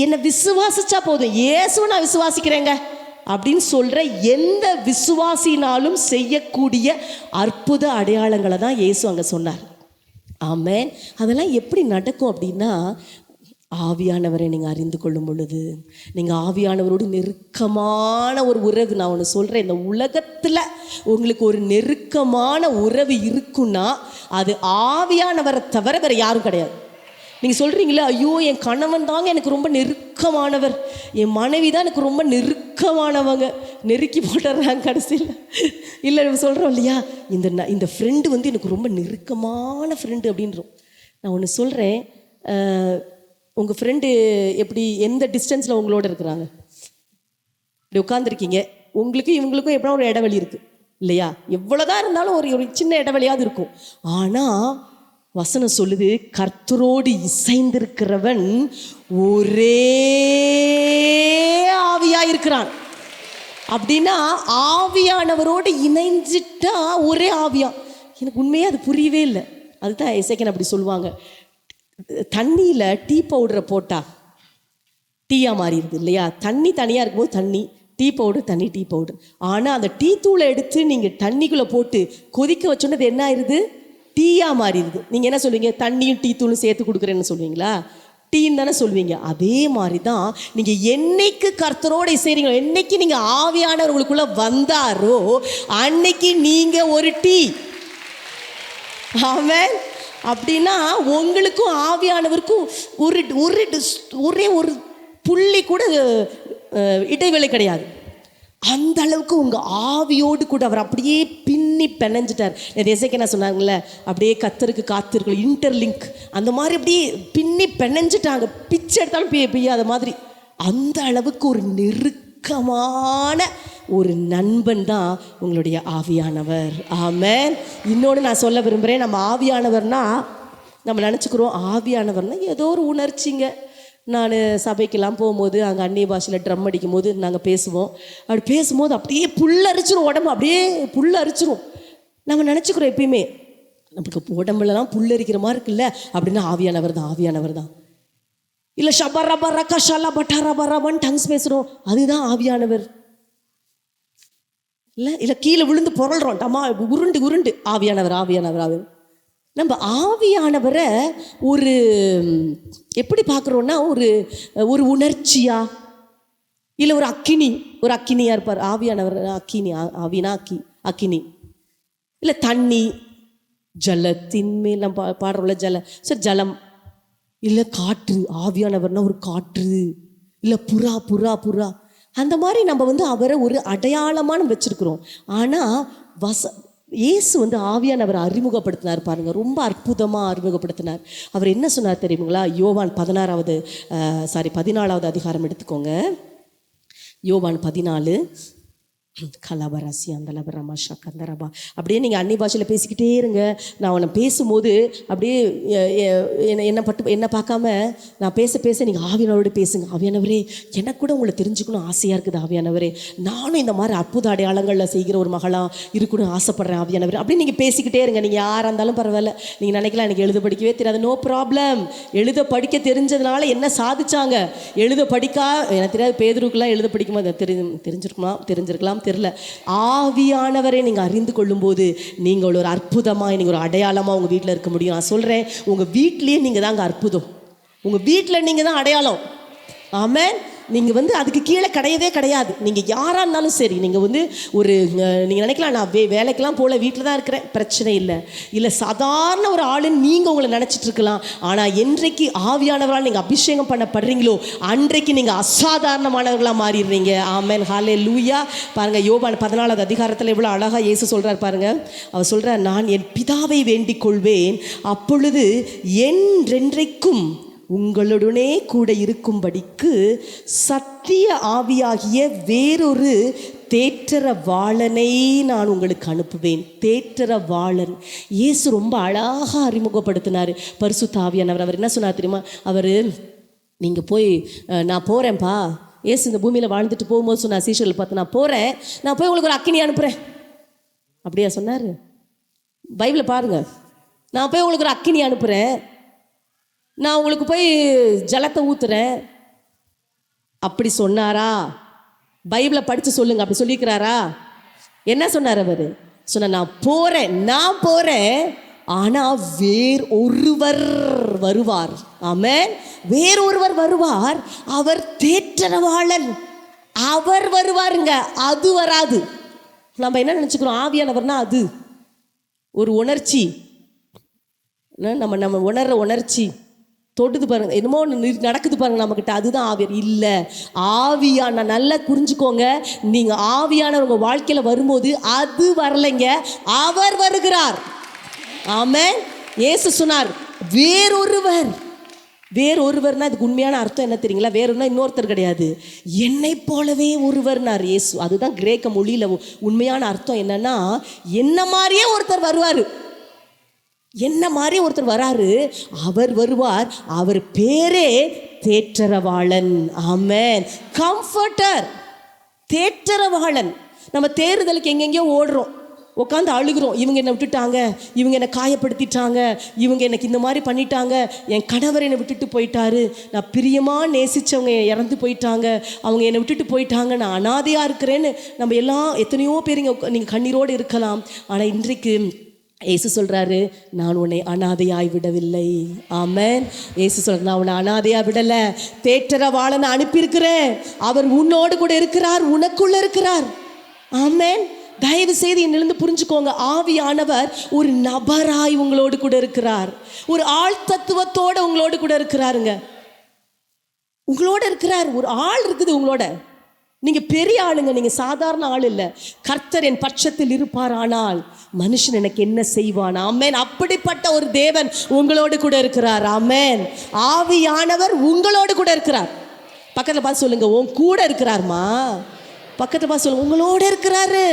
என்னை விசுவாசிச்சா போதும், இயேசுவை நான் விசுவாசிக்கிறேங்க அப்படின்னு சொல்கிற எந்த விசுவாசினாலும் செய்யக்கூடிய அற்புத அடையாளங்களை தான் இயேசு அங்கே சொன்னார். ஆமென். அதெல்லாம் எப்படி நடக்கும் அப்படின்னா, ஆவியானவரை நீங்கள் அறிந்து கொள்ளும் பொழுது, நீங்கள் ஆவியானவரோடு நெருக்கமான ஒரு உறவு. நான் ஒன்று சொல்கிறேன், இந்த உலகத்தில் உங்களுக்கு ஒரு நெருக்கமான உறவு இருக்குன்னா அது ஆவியானவரை தவிர வேறு யாரும் கிடையாது. நீங்கள் சொல்கிறீங்களே, ஐயோ என் கணவன் தாங்க எனக்கு ரொம்ப நெருக்கமானவர், என் மனைவி தான் எனக்கு ரொம்ப நெருக்கமானவங்க, நெருக்கி போட்டுறாங்க கடைசியில். இல்லை நம்ம சொல்கிறோம் இல்லையா, இந்த ஃப்ரெண்டு வந்து எனக்கு ரொம்ப நெருக்கமான ஃப்ரெண்டு அப்படின்றோம். நான் ஒன்று சொல்கிறேன், உங்கள் ஃப்ரெண்டு எப்படி எந்த டிஸ்டன்ஸில் உங்களோட இருக்கிறாங்க? இப்படி உட்காந்துருக்கீங்க, உங்களுக்கும் இவங்களுக்கும் எப்படின்னா ஒரு இடைவெளி இருக்குது இல்லையா? எவ்வளோதான் இருந்தாலும் ஒரு சின்ன இடைவெளியாவது இருக்கும். ஆனால் வசனம் சொல்லுது, கர்த்தரோடு இசைந்திருக்கிறவன் ஒரே ஆவியாக இருக்கிறான். அப்படின்னா ஆவியானவரோடு இணைஞ்சிட்டா ஒரே ஆவியா. எனக்கு உண்மையாக அது புரியவே இல்லை. அதுதான் எசேக்கியேல் அப்படி சொல்லுவாங்க, தண்ணியில் டீ பவுடரை போட்டால் டீயாக மாறிடுது இல்லையா? தண்ணி தனியாக இருக்கும்போது தண்ணி, டீ பவுடர் தண்ணி, டீ பவுடர். ஆனால் அந்த டீ தூளை எடுத்து நீங்கள் தண்ணிக்குள்ளே போட்டு கொதிக்க வச்சோன்னது என்ன ஆயிடுது? டீயாக மாறிடுது. நீங்கள் என்ன சொல்லுவீங்க? தண்ணியும் டீ தூளும் சேர்த்து கொடுக்குறேன்னு சொல்லுவீங்களா? டீன்னு தானே சொல்லுவீங்க. அதே மாதிரி தான் நீங்கள் என்னைக்கு கர்த்தரோடு செய்கிறீங்களோ, என்னைக்கு நீங்கள் ஆவியானவர் உங்களுக்குள்ளே வந்தாரோ அன்னைக்கு நீங்கள் ஒரு டீ. ஆமென். அப்படின்னா உங்களுக்கும் ஆவியானவருக்கும் ஒரே ஒரு புள்ளி கூட இடைவேளை கிடையாது. அந்த அளவுக்கு உங்கள் ஆவியோடு கூட அவர் அப்படியே பின்னி பெனஞ்சிட்டார். எசேக்கியா சொன்னாங்கல்ல, அப்படியே கர்த்தருக்கு காத்திருக்கணும், இன்டர்லிங்க் அந்த மாதிரி அப்படியே பின்னி பெனஞ்சிட்டாங்க, பிச்சை எடுத்தாலும் பெய்யாத மாதிரி. அந்த அளவுக்கு ஒரு நெருக்கமான ஒரு நண்பன் தான் உங்களுடைய ஆவியானவர். ஆமென். இன்னொன்று நான் சொல்ல விரும்புகிறேன், நம்ம ஆவியானவர்னா நம்ம நினச்சிக்கிறோம் ஆவியானவர்னா ஏதோ ஒரு உணர்ச்சிங்க. நான் சபைக்கெல்லாம் போகும்போது அங்கே அந்நிய பாஷையில் ட்ரம் அடிக்கும் போது நாங்கள் பேசுவோம். அப்படி பேசும்போது அப்படியே புல்லரிச்சிரும், உடம்பு அப்படியே புல்லரிச்சிரும். நம்ம நினச்சிக்கிறோம் எப்பயுமே நமக்கு உடம்புலலாம் புல்லரிக்கிற மாதிரி இருக்குல்ல, அப்படின்னா ஆவியானவர் தான், ஆவியானவர் தான். இல்லை ஷபரபா ரக்கா ஷலா பட்டாரபராபான்னு டங்ஸ் பேசுகிறோம், அதுதான் ஆவியானவர். இல்லை கீழே விழுந்து புரள்றோம், டமா உருண்டு உருண்டு, ஆவியானவர் ஆவியானவர் ஆவியானவர். நம்ம ஆவியானவரை ஒரு எப்படி பார்க்குறோன்னா ஒரு ஒரு உணர்ச்சியா, இல்லை ஒரு அக்கினியாக இருப்பார் ஆவியானவர். அக்கினி, ஆவினா அக்கினி. இல்லை தண்ணி, ஜலத்தின் மேல் நம்ம பாடுறோம்ல ஜல, சரி ஜலம். இல்லை காற்று, ஆவியானவர்னா ஒரு காற்று. இல்லை புறா புறா புறா அந்த மாதிரி நம்ம அவரை ஒரு அடையாளமாக நம்ம வச்சுருக்குறோம். ஆனால் இயேசு ஆவியானவரை அறிமுகப்படுத்தினார் பாருங்க, ரொம்ப அற்புதமாக அறிமுகப்படுத்தினார். அவர் என்ன சொன்னார் தெரியுங்களா? யோவான் 14வது அதிகாரம் எடுத்துக்கோங்க. யோவான் 14 கலபராசி அந்தலபரமா ஷக்கந்தரபா. அப்படியே நீங்கள் அன்னி பாஷையில் பேசிக்கிட்டே இருங்க. நான் அவனை பேசும்போது அப்படியே என்னை பார்க்காம நான் பேச நீங்கள் ஆவியானவரோடு பேசுங்க. ஆவியானவரே, எனக்கு கூட உங்களை தெரிஞ்சுக்கணும் ஆசையாக இருக்குது ஆவியானவரே, நானும் இந்த மாதிரி அற்புத அடையாளங்களில் செய்கிற ஒரு மகளாக இருக்கணும் ஆசைப்பட்றேன் ஆவியானவரே. அப்படியே நீங்கள் பேசிக்கிட்டே இருங்க. நீங்கள் யாராக இருந்தாலும் பரவாயில்ல. நீங்கள் நினைக்கலாம் எனக்கு எழுத படிக்கவே தெரியாது, நோ ப்ராப்ளம். எழுத படிக்க தெரிஞ்சதுனால என்ன சாதிச்சாங்க? எழுத படிக்கா எனக்கு தெரியாது, பேதுருக்கெல்லாம் எழுத படிக்கும்போது தெரிஞ்சிருக்கலாம் தெரியல. ஆவியானவரை நீங்கள் அறிந்து கொள்ளும் போது நீங்கள் ஒரு அற்புதமாக, நீங்கள் ஒரு அடையாளமாக உங்கள் வீட்டில் இருக்க முடியும். நான் சொல்கிறேன், உங்கள் வீட்டிலேயே நீங்கள் தாங்க அற்புதம், உங்கள் வீட்டில் நீங்கள் தான் அடையாளம். ஆமென். நீங்கள் அதுக்கு கீழே கிடையாது. நீங்கள் யாராக இருந்தாலும் சரி, நீங்கள் ஒரு நீங்கள் நினைக்கலாம் நான் வேலைக்கெல்லாம் போல வீட்டில் தான் இருக்கிறேன், பிரச்சனை இல்லை சாதாரண ஒரு ஆளுன்னு நீங்கள் உங்களை நினச்சிட்டு இருக்கலாம். ஆனால் என்றைக்கு ஆவியானவரால் நீங்கள் அபிஷேகம் பண்ணப்படுறீங்களோ அன்றைக்கு நீங்கள் அசாதாரணமானவர்களாக மாறிடுறீங்க. ஆமென், ஹல்லேலூயா. பாருங்கள், யோவான் 14வது அதிகாரத்தில் எவ்வளோ அழகாக இயேசு சொல்கிறார் பாருங்கள். அவர் சொல்கிறார், நான் என் பிதாவை வேண்டிக் கொள்வேன், அப்பொழுது என்றென்றைக்கும் உங்களுடனே கூட இருக்கும்படிக்கு சத்திய ஆவியாகிய வேறொரு தேற்றரவாளனை நான் உங்களுக்கு அனுப்புவேன். தேற்றரவாளன் இயேசு ரொம்ப அழகாக அறிமுகப்படுத்தினார் பரிசுத்த ஆவியானவர். அவர் என்ன சொன்னார் தெரியுமா? அவர் நீங்கள் போய் நான் போகிறேன்ப்பா, இயேசு இந்த பூமியில் வாழ்ந்துட்டு போகும்போது சொன்னார் சீஷர்கள் பார்த்து, நான் போகிறேன், நான் போய் உங்களுக்கு ஒரு அக்கினி அனுப்புகிறேன். அப்படியா சொன்னார்? பைபிளை பாருங்கள். நான் போய் உங்களுக்கு ஒரு அக்கினி அனுப்புகிறேன், நான் உங்களுக்கு போய் ஜலத்தை ஊத்துறேன். அப்படி சொன்னாரா? பைபிளை படித்து சொல்லுங்க. அப்படி சொல்லியிருக்கிறாரா? என்ன சொன்னார் அவர்? சொன்ன, நான் போறேன் ஆனால் வேறொருவர் வருவார். ஆமென். வேறொருவர் வருவார், அவர் தேற்றரவாளன். அவர் வருவாருங்க, அது வராது. நம்ம என்ன நினச்சிக்கிறோம்? ஆவியானவர்னா அது ஒரு உணர்ச்சி, நம்ம உணர்ற உணர்ச்சி தொடுது பாருங்க, என்னமோ நடக்குது பாருங்க நம்மக்கிட்ட, அதுதான் ஆவியார். இல்லை, ஆவியான நல்லா புரிஞ்சுக்கோங்க. நீங்கள் ஆவியான உங்கள் வாழ்க்கையில் வரும்போது அது வரலைங்க, அவர் வருகிறார். ஆமென். இயேசு சொன்னார் வேறொருவர்னா இதுக்கு உண்மையான அர்த்தம் என்ன தெரியுங்களா? வேறொன்னா இன்னொருத்தர் கிடையாது, என்னை போலவே ஒருவர்னார் இயேசு. அதுதான் கிரேக்க மொழியில் உண்மையான அர்த்தம். என்னன்னா, என்ன மாதிரியே ஒருத்தர் வருவார், என்ன மாதிரி ஒருத்தர் வராரு, அவர் வருவார். அவர் பேரே தேற்றரவாளன். ஆமென். கம்ஃபர்டர், தேற்றரவாளன். நம்ம தேறுதலுக்கு எங்கெங்கேயோ ஓடுறோம், உட்காந்து அழுகிறோம். இவங்க என்னை விட்டுட்டாங்க, இவங்க என்னை காயப்படுத்திட்டாங்க, இவங்க எனக்கு இந்த மாதிரி பண்ணிட்டாங்க, என் கணவர் என்னை விட்டுட்டு போயிட்டாரு, நான் பிரியமாக நேசித்தவங்க இறந்து போயிட்டாங்க, அவங்க என்னை விட்டுட்டு போயிட்டாங்க, நான் அனாதையாக இருக்கிறேன்னு நம்ம எல்லாம் எத்தனையோ பேர் நீங்கள் கண்ணீரோடு இருக்கலாம். ஆனால் இன்றைக்கு இயேசு சொல்கிறாரு, நான் உன்னை அனாதையாய் விடவில்லை. ஆமென். இயேசு சொல்கிறார், நான் உன்னை அனாதையாக விடலை, தேற்றரவாளனை அனுப்பியிருக்கிறேன், அவர் உன்னோடு கூட இருக்கிறார், உனக்குள்ள இருக்கிறார். ஆமென். தயவு செய்து என்னிலிருந்து புரிஞ்சுக்கோங்க, ஆவியானவர் ஒரு நபராய் உங்களோடு கூட இருக்கிறார், ஒரு ஆள் தத்துவத்தோடு உங்களோடு கூட இருக்கிறாருங்க. உங்களோட இருக்கிறார், ஒரு ஆள் இருக்குது உங்களோட. நீங்க பெரிய ஆளுங்க, நீங்க சாதாரண ஆள் இல்ல. கர்த்தர் என் பட்சத்தில் இருப்பார், ஆனால் மனுஷன் எனக்கு என்ன செய்வான்? ஆமென். அப்படிப்பட்ட ஒரு தேவன் உங்களோடு கூட இருக்கிறார். ஆமென். ஆவியானவர் உங்களோடு கூட இருக்கிறார். பக்கத்துல பார்த்து சொல்லுங்க, உன் கூட இருக்கிறார்மா. பக்கத்துல பார்த்து சொல்லுங்க, உங்களோட இருக்கிறாரு.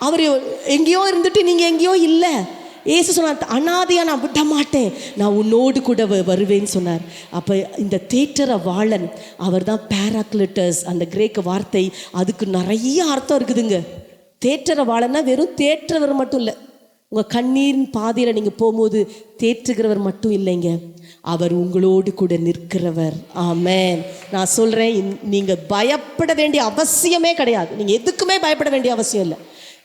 அவர் எங்கேயோ இருந்துட்டு நீங்க எங்கேயோ இல்லை. ஏசு சொன்னார், அனாதையா நான் விட மாட்டேன், நான் உன்னோடு கூட வருவேன்னு சொன்னார். அப்போ இந்த தேற்றரவாளன் அவர் தான் பேராக்லிட்டஸ். அந்த கிரேக்க வார்த்தை, அதுக்கு நிறைய அர்த்தம் இருக்குதுங்க. தேற்றரவாளன்னா வெறும் தேற்றவர் மட்டும் இல்லை. உங்கள் கண்ணீரின் பாதையில் நீங்கள் போகும்போது தேற்றுகிறவர் மட்டும் இல்லைங்க, அவர் உங்களோடு கூட நிற்கிறவர். ஆமென். நான் சொல்கிறேன், நீங்கள் பயப்பட வேண்டிய அவசியமே கிடையாது. நீங்கள் எதுக்குமே பயப்பட வேண்டிய அவசியம் இல்லை.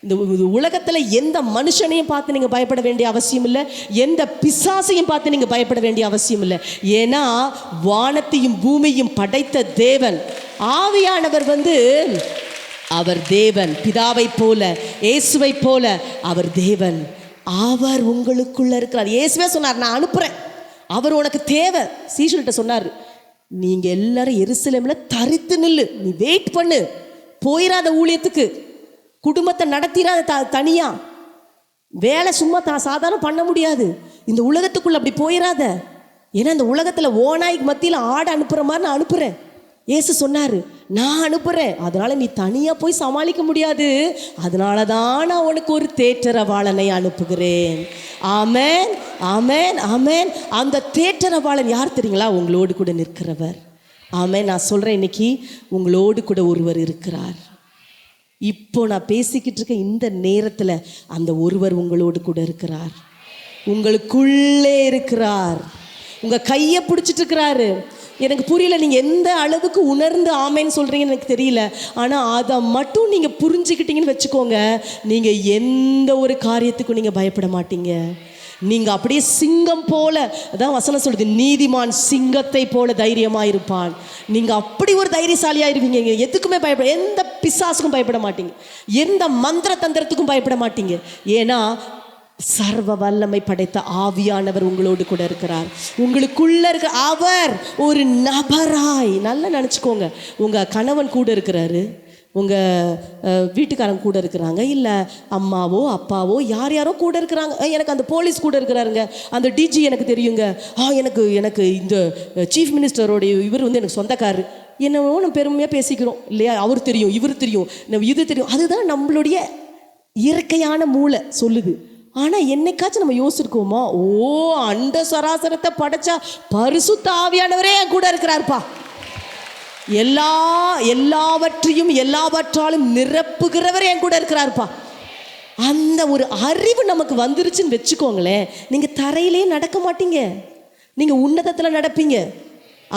இந்த உலகத்தில் எந்த மனுஷனையும் பார்த்து நீங்கள் பயப்பட வேண்டிய அவசியம் இல்லை. எந்த பிசாசையும் பார்த்து நீங்கள் பயப்பட வேண்டிய அவசியம் இல்லை. ஏன்னா வானத்தையும் பூமியையும் படைத்த தேவன் ஆவியானவர் அவர் தேவன். பிதாவை போல, இயேசுவை போல அவர் தேவன். அவர் உங்களுக்குள்ள இருக்கிறார். இயேசுவே சொன்னார், நான் அனுப்புறேன், அவர் உனக்கு தேவை. சீஷர்கிட்ட சொன்னார், நீங்க எல்லாரும் எருசலேம்ல தரித்து நில்லு, நீ வெயிட் பண்ணு, போயிடாத ஊழியத்துக்கு, குடும்பத்தை நடத்திடாத தனியா, வேலை சும்மா சாதாரண பண்ண முடியாது, இந்த உலகத்துக்குள்ள அப்படி போயிடாத. ஏன்னா இந்த உலகத்துல ஓநாய்க்கு மத்தியில் ஆடு அனுப்புற மாதிரி நான் அனுப்புறேன். இயேசு சொன்னாரு, நான் அனுப்புறேன், அதனால நீ தனியா போய் சமாளிக்க முடியாது, அதனால தான் நான் உனக்கு ஒரு தேற்றரவாளனை அனுப்புகிறேன். ஆமென், ஆமென், ஆமென். அந்த தேற்றரவாளன் யார் தெரியுங்களா? உங்களோடு கூட நிற்கிறவர். ஆமென். நான் சொல்றேன், இன்னைக்கு உங்களோடு கூட ஒருவர் இருக்கிறார். இப்போ நான் பேசிக்கிட்டு இருக்க இந்த நேரத்தில் அந்த ஒருவர் உங்களோடு கூட இருக்கிறார், உங்களுக்குள்ளே இருக்கிறார், உங்க கையை பிடிச்சிட்டு இருக்கிறாரு. எனக்கு புரியல, நீங்கள் எந்த அளவுக்கு உணர்ந்து ஆமைன்னு சொல்கிறீங்கன்னு எனக்கு தெரியல. ஆனால் அதை மட்டும் நீங்கள் புரிஞ்சுக்கிட்டீங்கன்னு வச்சுக்கோங்க, நீங்கள் எந்த ஒரு காரியத்துக்கும் நீங்கள் பயப்பட மாட்டீங்க. நீங்கள் அப்படியே சிங்கம் போல, அதான் வசனம் சொல்லுது, நீதிமான் சிங்கத்தை போல தைரியமாக இருப்பான். நீங்கள் அப்படி ஒரு தைரியசாலியாக இருப்பீங்க. எதுக்குமே பயப்பட, எந்த பிசாசுக்கும் பயப்பட மாட்டீங்க, எந்த மந்திர தந்திரத்துக்கும் பயப்பட மாட்டீங்க. ஏன்னா சர்வ வல்லமை படைத்த ஆவியானவர் உங்களோடு கூட இருக்கிறார், உங்களுக்குள்ள இருக்க. அவர் ஒரு நபராய், நல்லா நினச்சிக்கோங்க, உங்கள் கணவன் கூட இருக்கிறாரு, உங்கள் வீட்டுக்காரங்க கூட இருக்கிறாங்க, இல்லை அம்மாவோ அப்பாவோ யாரோ கூட இருக்கிறாங்க. எனக்கு அந்த போலீஸ் கூட இருக்கிறாருங்க, அந்த டிஜி எனக்கு தெரியுங்க, எனக்கு இந்த சீஃப் மினிஸ்டரோடைய இவர் எனக்கு சொந்தக்காரரு, என்னவோ நம்ம பெருமையாக பேசிக்கிறோம் இல்லையா? அவர் தெரியும், இவர் தெரியும், இது தெரியும். அதுதான் நம்மளுடைய இயற்கையான மூளை சொல்லுது. ஆனால் என்னைக்காச்சும் நம்ம யோசிச்சிருக்கோமா, ஓ அண்ட சராசரத்தை படைச்சா பரிசுத்த ஆவியானவரே என் கூட இருக்கிறார்ப்பா, எல்லாவற்றையும் எல்லாவற்றாலும் நிரப்புகிறவர் என் கூட இருக்கிறார்ப்பா. அந்த ஒரு அறிவு நமக்கு வந்துருச்சுன்னு வச்சுக்கோங்களேன், நீங்கள் தரையிலே நடக்க மாட்டீங்க, நீங்கள் உன்னதத்தில் நடப்பீங்க.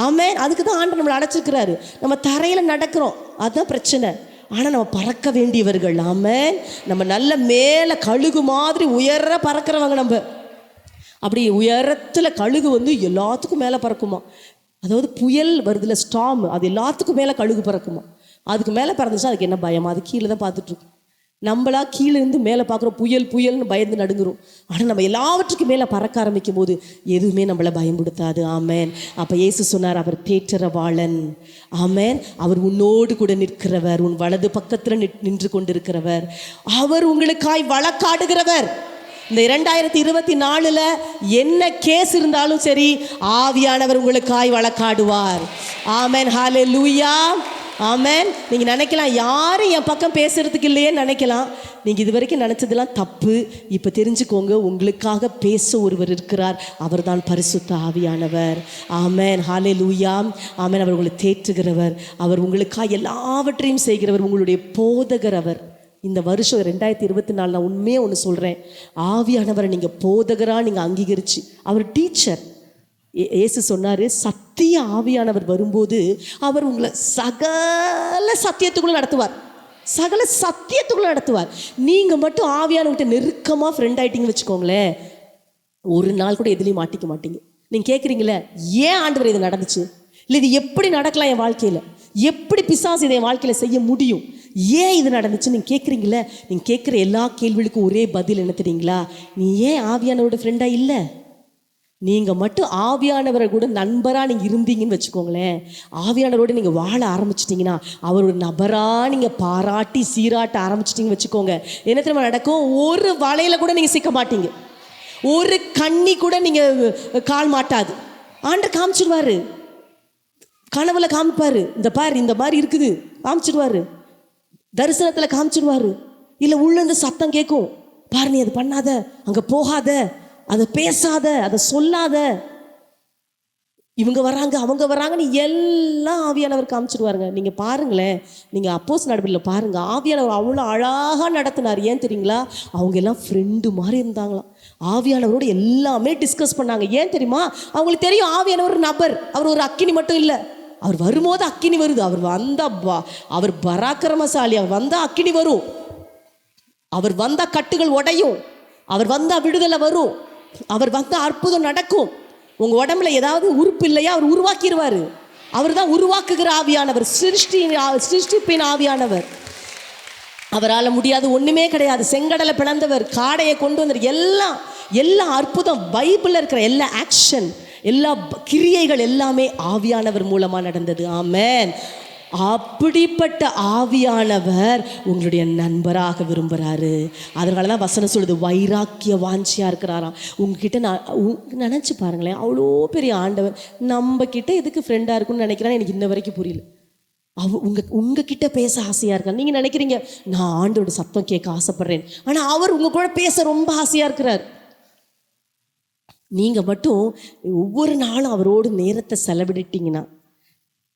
ஆமென். அதுக்கு தான் ஆண்டவர் நம்மளை அடைச்சிருக்கிறாரு. நம்ம தரையில் நடக்கிறோம், அதுதான் பிரச்சனை. ஆனால் நம்ம பறக்க வேண்டியவர்கள். ஆமென். நம்ம நல்ல மேலே கழுகு மாதிரி உயர பறக்கிறவங்க. நம்ம அப்படி உயரத்தில் கழுகு எல்லாத்துக்கும் மேலே பறக்குமா, அதாவது புயல் வருதுல, ஸ்டாம், அது எல்லாத்துக்கும் மேலே கழுகு பறக்குமா. அதுக்கு மேலே பறந்துச்சா அதுக்கு என்ன பயமா, அது கீழே தான் பார்த்துட்ருக்கும். நம்மளா கீழே இருந்து மேலே பார்க்குறோம், புயல்னு பயந்து நடுங்குறோம். ஆனால் நம்ம எல்லாவற்றுக்கும் மேலே பறக்க ஆரம்பிக்கும் போது எதுவுமே நம்மளை பயன்படுத்தாது. ஆமென். அப்போ இயேசு சொன்னார், அவர் தேற்றரவாளன். ஆமென். அவர் உன்னோடு கூட நிற்கிறவர், உன் வலது பக்கத்தில் நின்று கொண்டிருக்கிறவர், அவர் உங்களுக்காய் வழக்காடுகிறவர். இந்த 2024 என்ன கேஸ் இருந்தாலும் சரி, ஆவியானவர் உங்களுக்காய் வழக்காடுவார். ஆமென். ஹல்லேலூயா. ஆமென். நீங்கள் நினைக்கலாம், யாரும் என் பக்கம் பேசுறதுக்கு இல்லையேன்னு நினைக்கலாம். நீங்கள் இது வரைக்கும் நினச்சதெல்லாம் தப்பு. இப்போ தெரிஞ்சுக்கோங்க, உங்களுக்காக பேச ஒருவர் இருக்கிறார், அவர் தான் பரிசுத்த ஆவியானவர். ஆமென். ஹல்லேலூயா. ஆமென். அவர் உங்களை தேற்றுகிறவர், அவர் உங்களுக்காக எல்லாவற்றையும் செய்கிறவர், உங்களுடைய போதகர் அவர். இந்த வருஷம் 2024 நான் உண்மையாக ஒன்று சொல்கிறேன், ஆவியானவரை நீங்கள் போதகராக நீங்கள் அங்கீகரித்து, அவர் டீச்சர். இயேசு சொன்னார், சத்திய ஆவியானவர் வரும்போது அவர் உங்களை சகல சத்தியத்துக்குள்ள நடத்துவார், சகல சத்தியத்துக்குள்ள நடத்துவார். நீங்கள் மட்டும் ஆவியானவர்கிட்ட நெருக்கமாக ஃப்ரெண்ட் ஆகிட்டீங்கன்னு வச்சுக்கோங்களேன், ஒரு நாள் கூட எதுலேயும் மாட்டிக்க மாட்டீங்க. நீங்கள் கேட்குறீங்களே, ஏன் ஆண்டவர் இது நடந்துச்சு, இல்லை இது எப்படி நடக்கலாம் என் வாழ்க்கையில், எப்படி பிசாசு இதை என் வாழ்க்கையில் செய்ய முடியும், ஏன் இது நடந்துச்சு நீங்கள் கேட்குறீங்களே, நீங்கள் கேட்குற எல்லா கேள்விகளுக்கும் ஒரே பதில் என்ன தெரியுங்களா? நீ ஏன் ஆவியானவரோட ஃப்ரெண்டாக இல்லை? நீங்கள் மட்டும் ஆவியானவரை கூட நண்பராக நீங்கள் இருந்தீங்கன்னு வச்சுக்கோங்களேன், ஆவியானவரோட நீங்கள் வாழ ஆரம்பிச்சிட்டிங்கன்னா, அவர் ஒரு நபராக நீங்கள் பாராட்டி சீராட்ட ஆரம்பிச்சிட்டிங்கன்னு வச்சுக்கோங்க, என்ன தெரியுமா நடக்கும்? ஒரு வலையில் கூட நீங்கள் சிக்க மாட்டீங்க, ஒரு கண்ணி கூட நீங்கள் கால் மாட்டாது. ஆண்டவர் காமிச்சிடுவார், கனவுல காமிப்பார், இந்த பாரு இந்த மாதிரி இருக்குது காமிச்சிடுவார், தரிசனத்தில் காமிச்சிடுவார். இல்லை உள்ள இந்த சத்தம் கேட்கும், பாரு நீ அதை பண்ணாத, அங்கே போகாத, அதை பேசாத, அதை சொல்லாத, இவங்க வராங்க அவங்க வராங்கன்னு எல்லாம் ஆவியானவர் காமிச்சிடுவாருங்க. நீங்கள் பாருங்களேன், நீங்கள் அப்போஸ்தலர் நடவடிக்கையில் பாருங்கள், ஆவியானவர் அவ்வளோ அழகாக நடத்தினார். ஏன் தெரியுங்களா? அவங்க எல்லாம் ஃப்ரெண்டு மாதிரி இருந்தாங்களாம், ஆவியானவரோடு எல்லாமே டிஸ்கஸ் பண்ணாங்க. ஏன் தெரியுமா? அவங்களுக்கு தெரியும் ஆவியானவர் ஒரு நபர், அவர் ஒரு அக்கினி மட்டும் இல்லை, அவர் வரும்போது அக்கினி வருது, அவர் வந்தால் அவர் பராக்கிரமசாலி, அவர் வந்தால் அக்கினி வரும், அவர் வந்தால் கட்டுகள் உடையும், அவர் வந்தால் விடுதலை வரும், அவர் வந்தால் அற்புதம் நடக்கும். உங்கள் உடம்புல ஏதாவது உறுப்பு இல்லையா, அவர் உருவாக்கிடுவார். அவர் தான் உருவாக்குகிற ஆவியானவர், சிருஷ்டிப்பின் ஆவியானவர். அவரால் முடியாது ஒன்றுமே கிடையாது. செங்கடலை பிளந்தவர், காடையை கொண்டு வந்தார், எல்லா அற்புதம், பைபிளில் இருக்கிற எல்லா ஆக்ஷன், எல்லா கிரியைகள் எல்லாமே ஆவியானவர் மூலமாக நடந்தது. ஆமென். அப்படிப்பட்ட ஆவியானவர் உங்களுடைய நண்பராக விரும்புகிறாரு. அதனால தான் வசனம் சொல்லுது, வைராக்கிய வாஞ்சியாக இருக்கிறாராம் உங்ககிட்ட. நினச்சி பாருங்களேன், அவ்வளோ பெரிய ஆண்டவர் நம்ம கிட்ட எதுக்கு ஃப்ரெண்டாக இருக்குன்னு நினைக்கிறான்னு எனக்கு இன்ன வரைக்கும் புரியல. உங்ககிட்ட பேச ஆசையாக இருக்கார். நீங்கள் நினைக்கிறீங்க நான் ஆண்டோட சத்தம் கேட்க ஆசைப்படுறேன், ஆனால் அவர் உங்கள் கூட பேச ரொம்ப ஆசையாக இருக்கிறார். நீங்கள் மட்டும் ஒவ்வொரு நாளும் அவரோடு நேரத்தை செலவிட்டுட்டீங்கன்னா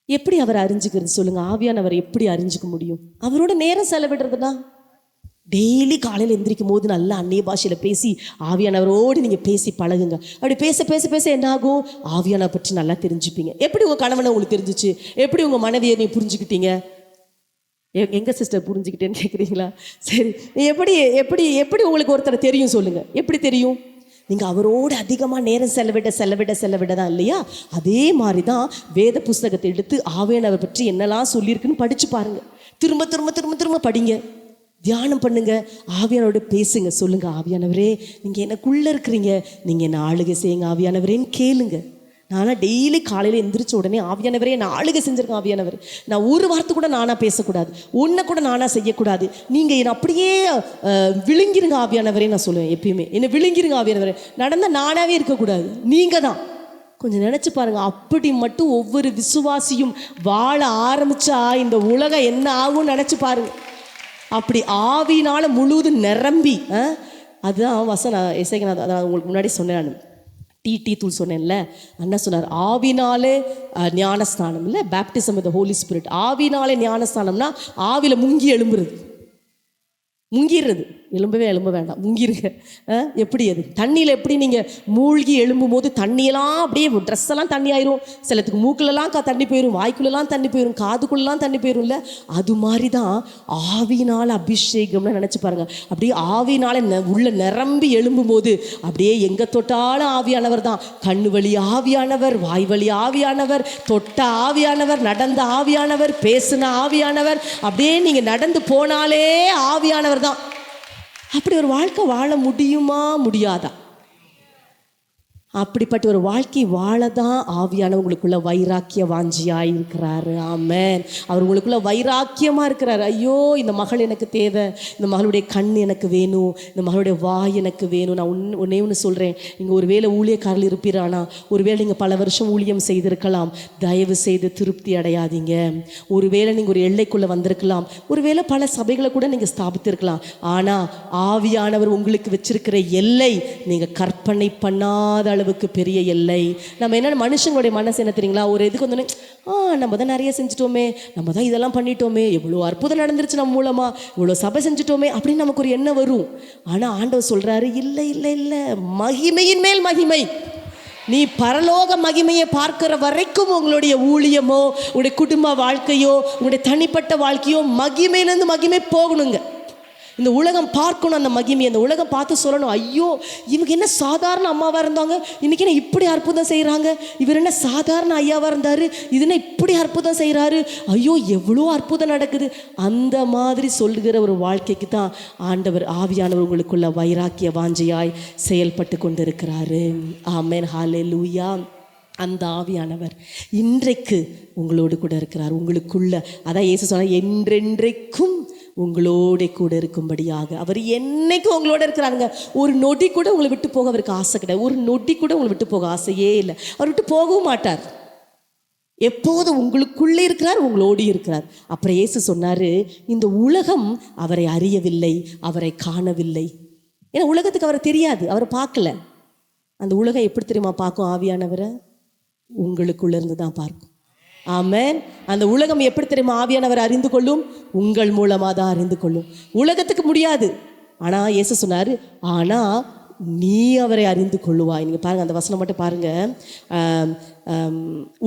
எப்படி அவர் அறிஞ்சுக்கிறது சொல்லுங்கள்? ஆவியானவர் எப்படி அறிஞ்சிக்க முடியும்? அவரோட நேரம் செலவிடுறதுனா டெய்லி காலையில் எந்திரிக்கும் போது நல்லா அந்நிய பாஷையில் பேசி ஆவியானவரோடு நீங்கள் பேசி பழகுங்க. அப்படி பேச பேச பேச என்ன ஆகும்? ஆவியானவரை பற்றி நல்லா தெரிஞ்சுப்பீங்க. எப்படி உங்கள் கணவனை உங்களுக்கு தெரிஞ்சிச்சு? எப்படி உங்கள் மனைவியை நீ புரிஞ்சுக்கிட்டீங்க? எங்கள் சிஸ்டர் புரிஞ்சுக்கிட்டேன்னு கேட்குறீங்களா? சரி, எப்படி எப்படி எப்படி உங்களுக்கு ஒருத்தரை தெரியும் சொல்லுங்கள்? எப்படி தெரியும்? நீங்கள் அவரோடு அதிகமாக நேரம் செலவிட தான் இல்லையா? அதே மாதிரி தான் வேத புஸ்தகத்தை எடுத்து ஆவியானவர் பற்றி என்னெல்லாம் சொல்லியிருக்குன்னு படித்து பாருங்கள். திரும்ப திரும்ப திரும்ப திரும்ப படிங்க, தியானம் பண்ணுங்க, ஆவியானவரோட பேசுங்க. சொல்லுங்கள், ஆவியானவரே நீங்கள் எனக்குள்ளே இருக்கிறீங்க, நீங்கள் என்ன ஆளுகை செய்யுங்க ஆவியானவரேன்னு கேளுங்க. நானாக டெய்லி காலையில் எந்திரிச்ச உடனே ஆவியானவரே நான் ஆளுகை செஞ்சுருக்கேன், ஆவியானவர் நான் ஒரு வார்த்தை கூட நானாக பேசக்கூடாது, ஒன்றை கூட நானாக செய்யக்கூடாது, நீங்கள் என்னை அப்படியே விழுங்கிருங்க ஆவியானவரே நான் சொல்லுவேன். எப்பயுமே என்னை விழுங்கிருங்க ஆவியானவரே, நடந்தால் நானாகவே இருக்கக்கூடாது, நீங்கள் தான். கொஞ்சம் நினச்சி பாருங்கள், அப்படி மட்டும் ஒவ்வொரு விசுவாசியும் வாழ ஆரம்பித்தா இந்த உலகம் என்ன ஆகும்னு நினச்சி பாருங்கள். அப்படி ஆவினால் முழுவதும் நிரம்பி, அதுதான் வசனம் இசைக்கு நான் உங்களுக்கு முன்னாடி சொன்னேன், நான் டீ தூள் சொன்னேன்ல, அண்ணா சொன்னார் ஆவினாலே ஞானஸ்தானம் இல்லை, பேப்டிசம் வித் ஹோலி ஸ்பிரிட். ஆவினாலே ஞானஸ்தானம்னா ஆவியில் முங்கி எழும்புறது, முங்கிடுறது, எழும்ப வேண்டாம், முங்கிருங்க. எப்படி அது தண்ணியில் எப்படி நீங்கள் மூழ்கி எழும்பும் போது தண்ணியெல்லாம் அப்படியே ட்ரெஸ் எல்லாம் தண்ணி ஆயிரும், சிலத்துக்கு மூக்கிலலாம் தண்ணி போயிடும், வாய்க்குள்ளெல்லாம் தண்ணி போயிடும், காதுக்குள்ளெல்லாம் தண்ணி போயிடும்ல, அது மாதிரி தான் ஆவினால் அபிஷேகம்னு நினச்சி பாருங்கள். அப்படியே ஆவினால் உள்ள நிரம்பி எழும்பும் போது அப்படியே எங்கே தொட்டாலும் ஆவியானவர் தான். கண்ணு வழி ஆவியானவர், வாய் வழி ஆவியானவர், தொட்ட ஆவியானவர், நடந்த ஆவியானவர், பேசின ஆவியானவர், அப்படியே நீங்கள் நடந்து போனாலே ஆவியானவர் தான். அப்படி ஒரு வாழ்க்கை வாழ முடியுமா முடியாதா? அப்படிப்பட்ட ஒரு வாழ்க்கை வாழதான் ஆவியானவர் உங்களுக்குள்ள வைராக்கிய வாஞ்சியாக இருக்கிறாரு. ஆமென். அவர் உங்களுக்குள்ள வைராக்கியமாக இருக்கிறார். ஐயோ இந்த மகள் எனக்கு தேவை, இந்த மகளுடைய கண் எனக்கு வேணும், இந்த மகளுடைய வாய் எனக்கு வேணும். நான் ஒன்றே ஒன்று சொல்கிறேன், நீங்கள் ஒரு வேளை ஊழியக்காரர்கள் இருப்பீரானா, ஒருவேளை நீங்கள் பல வருஷம் ஊழியம் செய்திருக்கலாம், தயவு செய்து திருப்தி அடையாதீங்க. ஒருவேளை நீங்கள் ஒரு எல்லைக்குள்ளே வந்திருக்கலாம், ஒருவேளை பல சபைகளை கூட நீங்கள் ஸ்தாபித்திருக்கலாம், ஆனால் ஆவியானவர் உங்களுக்கு வச்சிருக்கிற எல்லை நீங்கள் கற்பனை பண்ணாத அளவுக்கு பெரிய எல்லை. நம்ம என்ன மனுஷங்களுடைய மனசு என்ன தெரியுங்களா, ஒரு இதுக்கு வந்தோடனே நம்ம தான் நிறைய செஞ்சிட்டோமே, நம்ம தான் இதெல்லாம் பண்ணிட்டோமே, எவ்வளோ அற்புதம் நடந்துருச்சு நம்ம மூலமா, இவ்வளோ சபை செஞ்சிட்டோமே அப்படின்னு நமக்கு ஒரு எண்ணம் வரும். ஆனால் ஆண்டவர் சொல்றாரு, இல்லை இல்லை இல்லை, மகிமையின் மேல் மகிமை. நீ பரலோக மகிமையை பார்க்கிற வரைக்கும் உங்களுடைய ஊழியமோ, உங்களுடைய குடும்ப வாழ்க்கையோ, உங்களுடைய தனிப்பட்ட வாழ்க்கையோ மகிமையிலேருந்து மகிமை போகணுங்க. இந்த உலகம் பார்க்கணும் அந்த மகிமை. அந்த உலகம் பார்த்து சொல்லணும், ஐயோ இவங்க என்ன சாதாரண அம்மாவாக இருந்தாங்க, இன்னைக்கு என்ன இப்படி அற்புதம் செய்கிறாங்க, இவர் என்ன சாதாரண ஐயாவாக இருந்தார், இது என்ன இப்படி அற்புதம் செய்கிறாரு, ஐயோ எவ்வளோ அற்புதம் நடக்குது. அந்த மாதிரி சொல்லுகிற ஒரு வாழ்க்கைக்கு தான் ஆண்டவர் ஆவியானவர் உங்களுக்குள்ள வைராக்கிய வாஞ்சையாய் செயல்பட்டு கொண்டிருக்கிறாரு. ஆமென், ஹல்லேலூயா. அந்த ஆவியானவர் இன்றைக்கு உங்களோடு கூட இருக்கிறார், உங்களுக்குள்ள. அதான் இயேசு சொன்னார், என்றென்றைக்கும் உங்களோட கூட இருக்கும்படியாக. அவர் என்னைக்கும் உங்களோட இருக்கிறாருங்க. ஒரு நொடி கூட உங்களை விட்டு போக அவருக்கு ஆசை கிடையாது. ஒரு நொடி கூட உங்களை விட்டு போக ஆசையே இல்லை. அவர் விட்டு போகவும் மாட்டார். எப்போதும் உங்களுக்குள்ளே இருக்கிறார், உங்களோடு இருக்கிறார். அப்புறம் இயேசு சொன்னாரு, இந்த உலகம் அவரை அறியவில்லை, அவரை காணவில்லை. ஏன்னா உலகத்துக்கு அவரை தெரியாது, அவரை பார்க்கல. அந்த உலகம் எப்படி தெரியுமா பார்க்கும் ஆவியானவரை? உங்களுக்குள்ள இருந்து தான் பார்க்கும். ஆமென். அந்த உலகம் எப்படி தெரியுமா ஆவியானவர் அறிந்து கொள்ளும்? உங்கள் மூலமாக தான் அறிந்து கொள்ளும். உலகத்துக்கு முடியாது. ஆனால் இயேசு சொன்னார், ஆனால் நீ அவரை அறிந்து கொள்ளுவாய். நீங்கள் பாருங்கள், அந்த வசனம் மட்டும் பாருங்கள்.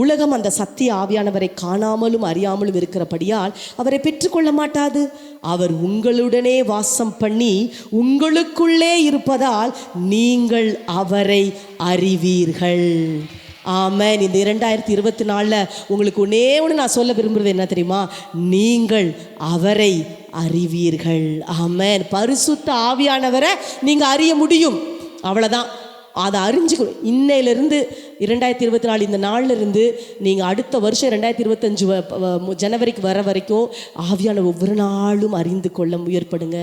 உலகம் அந்த சத்திய ஆவியானவரை காணாமலும் அறியாமலும் இருக்கிறபடியால் அவரை பெற்றுக்கொள்ள மாட்டாது. அவர் உங்களுடனே வாசம் பண்ணி உங்களுக்குள்ளே இருப்பதால் நீங்கள் அவரை அறிவீர்கள். ஆமென். இந்த 2024 உங்களுக்கு ஒன்று நான் சொல்ல விரும்புகிறது என்ன தெரியுமா? நீங்கள் அவரை அறிவீர்கள். ஆமென். பரிசுத்த ஆவியானவரை நீங்கள் அறிய முடியும், அவ்வளோதான். அதை அறிஞ்சுக்கணும். இன்னையிலிருந்து 2024 இந்த நாளிலிருந்து நீங்கள் அடுத்த வருஷம் 2025 ஜனவரிக்கு வர வரைக்கும் ஆவியானவர் ஒவ்வொரு நாளும் அறிந்து கொள்ள முயற்படுங்க.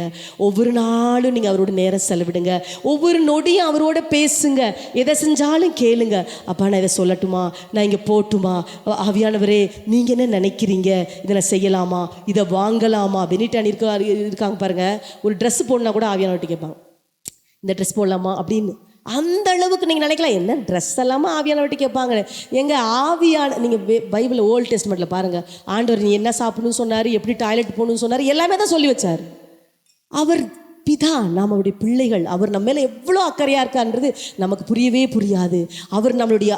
ஒவ்வொரு நாளும் நீங்கள் அவரோட நேரம் செலவிடுங்க. ஒவ்வொரு நொடியும் அவரோட பேசுங்க. எதை செஞ்சாலும் கேளுங்க. அப்பா நான் இதை சொல்லட்டுமா, நான் இங்கே போட்டுமா, ஆவியானவரே நீங்கள் என்ன நினைக்கிறீங்க, இதை நான் செய்யலாமா, இதை வாங்கலாமா? பெனிட்டான் இருக்காங்க பாருங்கள், ஒரு ட்ரெஸ் போடனா கூட ஆவியானவர்கிட்ட கேட்பாங்க, இந்த ட்ரெஸ் போடலாமா அப்படின்னு. அந்த அளவுக்கு நீங்கள் நினைக்கலாம், என்ன ட்ரெஸ் எல்லாமே ஆவியானவர்கிட்ட கேட்பாங்க. எங்கள் ஆவியான நீங்கள் பைபிள் ஓல்ட் டெஸ்ட்மெண்ட்டில் பாருங்கள், ஆண்டவர் நீ என்ன சாப்பிடணும்னு சொன்னார், எப்படி டாய்லெட் போகணும்னு சொன்னார், எல்லாமே தான் சொல்லி வச்சார். அவர் பிதா, நாம் அவருடைய பிள்ளைகள். அவர் நம்ம மேலே எவ்வளோ அக்கறையாக இருக்கான்றது நமக்கு புரியவே புரியாது. அவர் நம்மளுடைய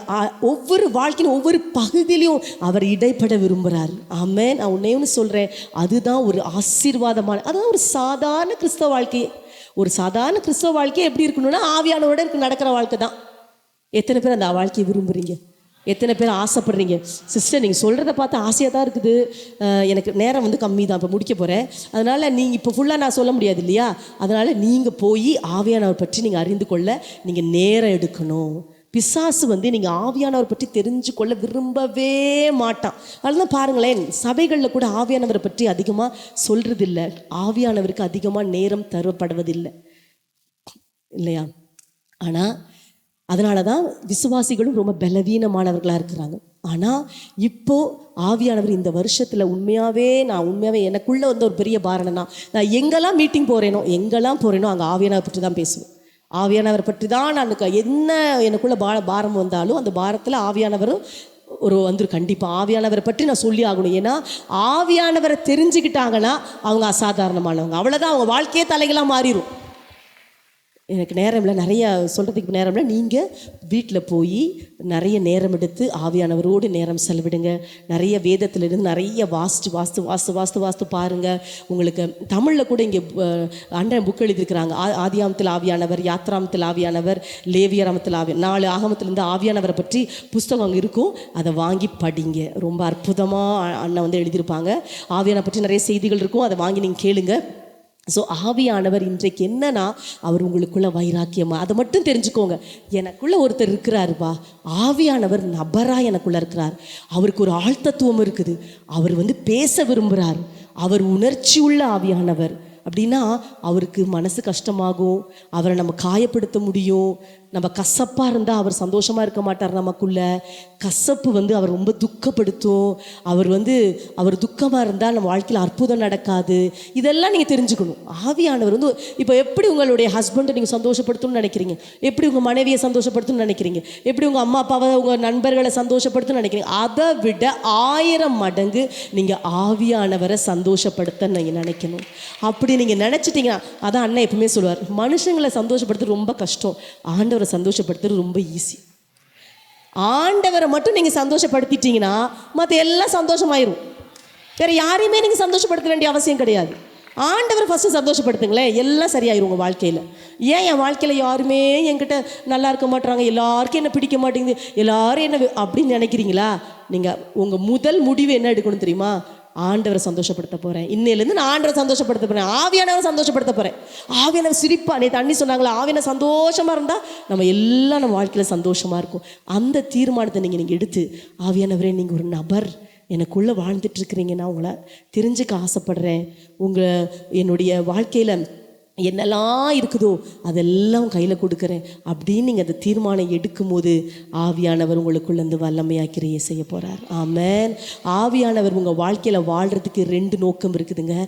ஒவ்வொரு வாழ்க்கையிலும் ஒவ்வொரு பகுதியிலையும் அவர் இடைப்பட விரும்புகிறார். ஆமென். நான் உன்னையும் சொல்கிறேன், அதுதான் ஒரு ஆசீர்வாதமான, அதுதான் ஒரு சாதாரண கிறிஸ்தவ வாழ்க்கையே. ஒரு சாதாரண கிறிஸ்தவ வாழ்க்கையை எப்படி இருக்கணும்னா ஆவியானோட நடக்கிற வாழ்க்கை தான். எத்தனை பேர் அந்த வாழ்க்கையை விரும்புகிறீங்க? எத்தனை பேர் ஆசைப்படுறீங்க? சிஸ்டர் நீங்கள் சொல்கிறத பார்த்து ஆசையாக தான் இருக்குது, எனக்கு நேரம் கம்மி தான், இப்போ முடிக்க போகிறேன், அதனால் நீங்கள் இப்போ ஃபுல்லாக நான் சொல்ல முடியாது இல்லையா, அதனால் நீங்கள் போய் ஆவியானவர் பற்றி நீங்கள் அறிந்து கொள்ள நீங்கள் நேரம் எடுக்கணும். பிசாசு நீங்கள் ஆவியானவர் பற்றி தெரிஞ்சு கொள்ள விரும்பவே மாட்டான். அதெல்லாம் பாருங்களேன், சபைகளில் கூட ஆவியானவரை பற்றி அதிகமாக சொல்கிறதில்லை, ஆவியானவருக்கு அதிகமாக நேரம் தரப்படுவதில்லை இல்லையா? ஆனால் அதனால தான் விசுவாசிகளும் ரொம்ப பலவீனமானவர்களாக இருக்கிறாங்க. ஆனால் இப்போது ஆவியானவர் இந்த வருஷத்தில் உண்மையாகவே எனக்குள்ளே ஒரு பெரிய பாரணம்னா, நான் எங்கெல்லாம் மீட்டிங் போகிறேனோ அங்கே ஆவியானவர் பற்றி தான் பேசுவேன். ஆவியானவர் பற்றி தான் நான் என்ன எனக்குள்ள பாரம் வந்தாலும் அந்த பாரத்தில் ஆவியானவரும் கண்டிப்பாக ஆவியானவரை பற்றி நான் சொல்லி ஆகணும். ஏன்னா ஆவியானவரை தெரிஞ்சுக்கிட்டாங்கன்னா அவங்க அசாதாரணமானவங்க, அவ்வளோதான், அவங்க வாழ்க்கையே தலைகளாக மாறிடும். எனக்கு நேரம் இல்லை, நிறைய சொல்கிறதுக்கு நேரம் இல்லை. நீங்கள் வீட்டில் போய் நிறைய நேரம் எடுத்து ஆவியானவரோடு நேரம் செலவிடுங்க. நிறைய வேதத்திலிருந்து நிறைய வாஸ்து பாருங்கள். உங்களுக்கு தமிழில் கூட இங்கே அண்ணன் புக் எழுதியிருக்கிறாங்க. ஆதியாமத்தில் ஆவியானவர், யாத்ராமத்தில் ஆவியானவர், லேவியராமத்தில் 4 ஆகமத்திலேருந்து ஆவியானவரை பற்றி புஸ்தகம் அங்கே இருக்கும். அதை வாங்கி படிங்க. ரொம்ப அற்புதமாக அண்ணன் எழுதியிருப்பாங்க. ஆவியானவரை பற்றி நிறைய செய்திகள் இருக்கும், அதை வாங்கி நீங்கள் கேளுங்க. ஸோ ஆவியானவர் இன்றைக்கு என்னன்னா, அவர் உங்களுக்குள்ள வைராக்கியமா, அதை மட்டும் தெரிஞ்சுக்கோங்க. எனக்குள்ள ஒருத்தர் இருக்கிறாருப்பா, ஆவியானவர் நபராக எனக்குள்ள இருக்கிறார், அவருக்கு ஒரு ஆழ்த்தத்துவம் இருக்குது, அவர் பேச விரும்புகிறார், அவர் உணர்ச்சி உள்ள ஆவியானவர் அப்படின்னா அவருக்கு மனசு கஷ்டமாகும், அவரை நம்ம காயப்படுத்த முடியும். நம்ம கசப்பாக இருந்தால் அவர் சந்தோஷமாக இருக்க மாட்டார். நமக்குள்ள கசப்பு அவர் ரொம்ப துக்கப்படுத்தும். அவர் துக்கமாக இருந்தால் நம்ம வாழ்க்கையில் அற்புதம் நடக்காது. இதெல்லாம் நீங்கள் தெரிஞ்சுக்கணும். ஆவியானவர் இப்போ எப்படி உங்களுடைய ஹஸ்பண்டை நீங்கள் சந்தோஷப்படுத்தணும்னு நினைக்கிறீங்க, எப்படி உங்கள் மனைவியை சந்தோஷப்படுத்தணும்னு நினைக்கிறீங்க, எப்படி உங்கள் அம்மா அப்பாவை உங்கள் நண்பர்களை சந்தோஷப்படுத்தணும்னு நினைக்கிறீங்க, அதை விட 1000 மடங்கு நீங்கள் ஆவியானவரை சந்தோஷப்படுத்த நீங்கள் நினைக்கணும். அப்படி நீங்கள் நினச்சிட்டிங்கன்னா, அதான் அண்ணன் எப்பவுமே சொல்லுவார், மனுஷங்களை சந்தோஷப்படுத்துறது ரொம்ப கஷ்டம், ஆண்டவரை சந்தோஷப்படுத்துறது ரொம்ப ஈஸி. ஆண்டவரை மட்டும் நீங்கள் சந்தோஷப்படுத்திட்டீங்கன்னா மற்ற எல்லாம் சந்தோஷமாயிரும். வேறு யாரையுமே நீங்கள் சந்தோஷப்படுத்த வேண்டிய அவசியம் கிடையாது. ஆண்டவர் ஃபஸ்ட்டு சந்தோஷப்படுத்துங்களேன், எல்லாம் சரியாயிரும் உங்கள் வாழ்க்கையில். ஏன் என் வாழ்க்கையில் யாருமே என்கிட்ட நல்லா இருக்க மாட்டுறாங்க, எல்லாருக்கும் என்ன பிடிக்க மாட்டேங்குது, எல்லாரும் என்ன அப்படின்னு நினைக்கிறீங்களா? நீங்கள் உங்கள் முதல் முடிவு என்ன எடுக்கணும் தெரியுமா? ஆண்டவரை சந்தோஷப்படுத்த போகிறேன், இன்னையிலேருந்து நான் ஆண்டவரை சந்தோஷப்படுத்த போகிறேன், ஆவியானவரை சந்தோஷப்படுத்த போகிறேன். ஆவியானவர் சிரிப்பா, நீ தண்ணி சொன்னாங்களா, ஆவியான சந்தோஷமாக இருந்தால் நம்ம எல்லாம் நம்ம வாழ்க்கையில் சந்தோஷமாக இருக்கும். அந்த தீர்மானத்தை நீங்கள் எடுத்து, ஆவியானவரே நீங்கள் ஒரு நபர் எனக்குள்ளே வாழ்ந்துட்டுருக்கிறீங்க, நான் உங்களை தெரிஞ்சுக்க ஆசைப்படுறேன், என்னுடைய வாழ்க்கையில் என்னெல்லாம் இருக்குதோ அதெல்லாம் கையில் கொடுக்குறேன் அப்படின்னு நீங்கள் அந்த தீர்மானம் எடுக்கும்போது ஆவியானவர் உங்களுக்குள்ளேருந்து வல்லமையாக கிரியை செய்ய போகிறார். ஆமென். ஆவியானவர் உங்கள் வாழ்க்கையில் வாழ்கிறதுக்கு 2 நோக்கம் இருக்குதுங்க.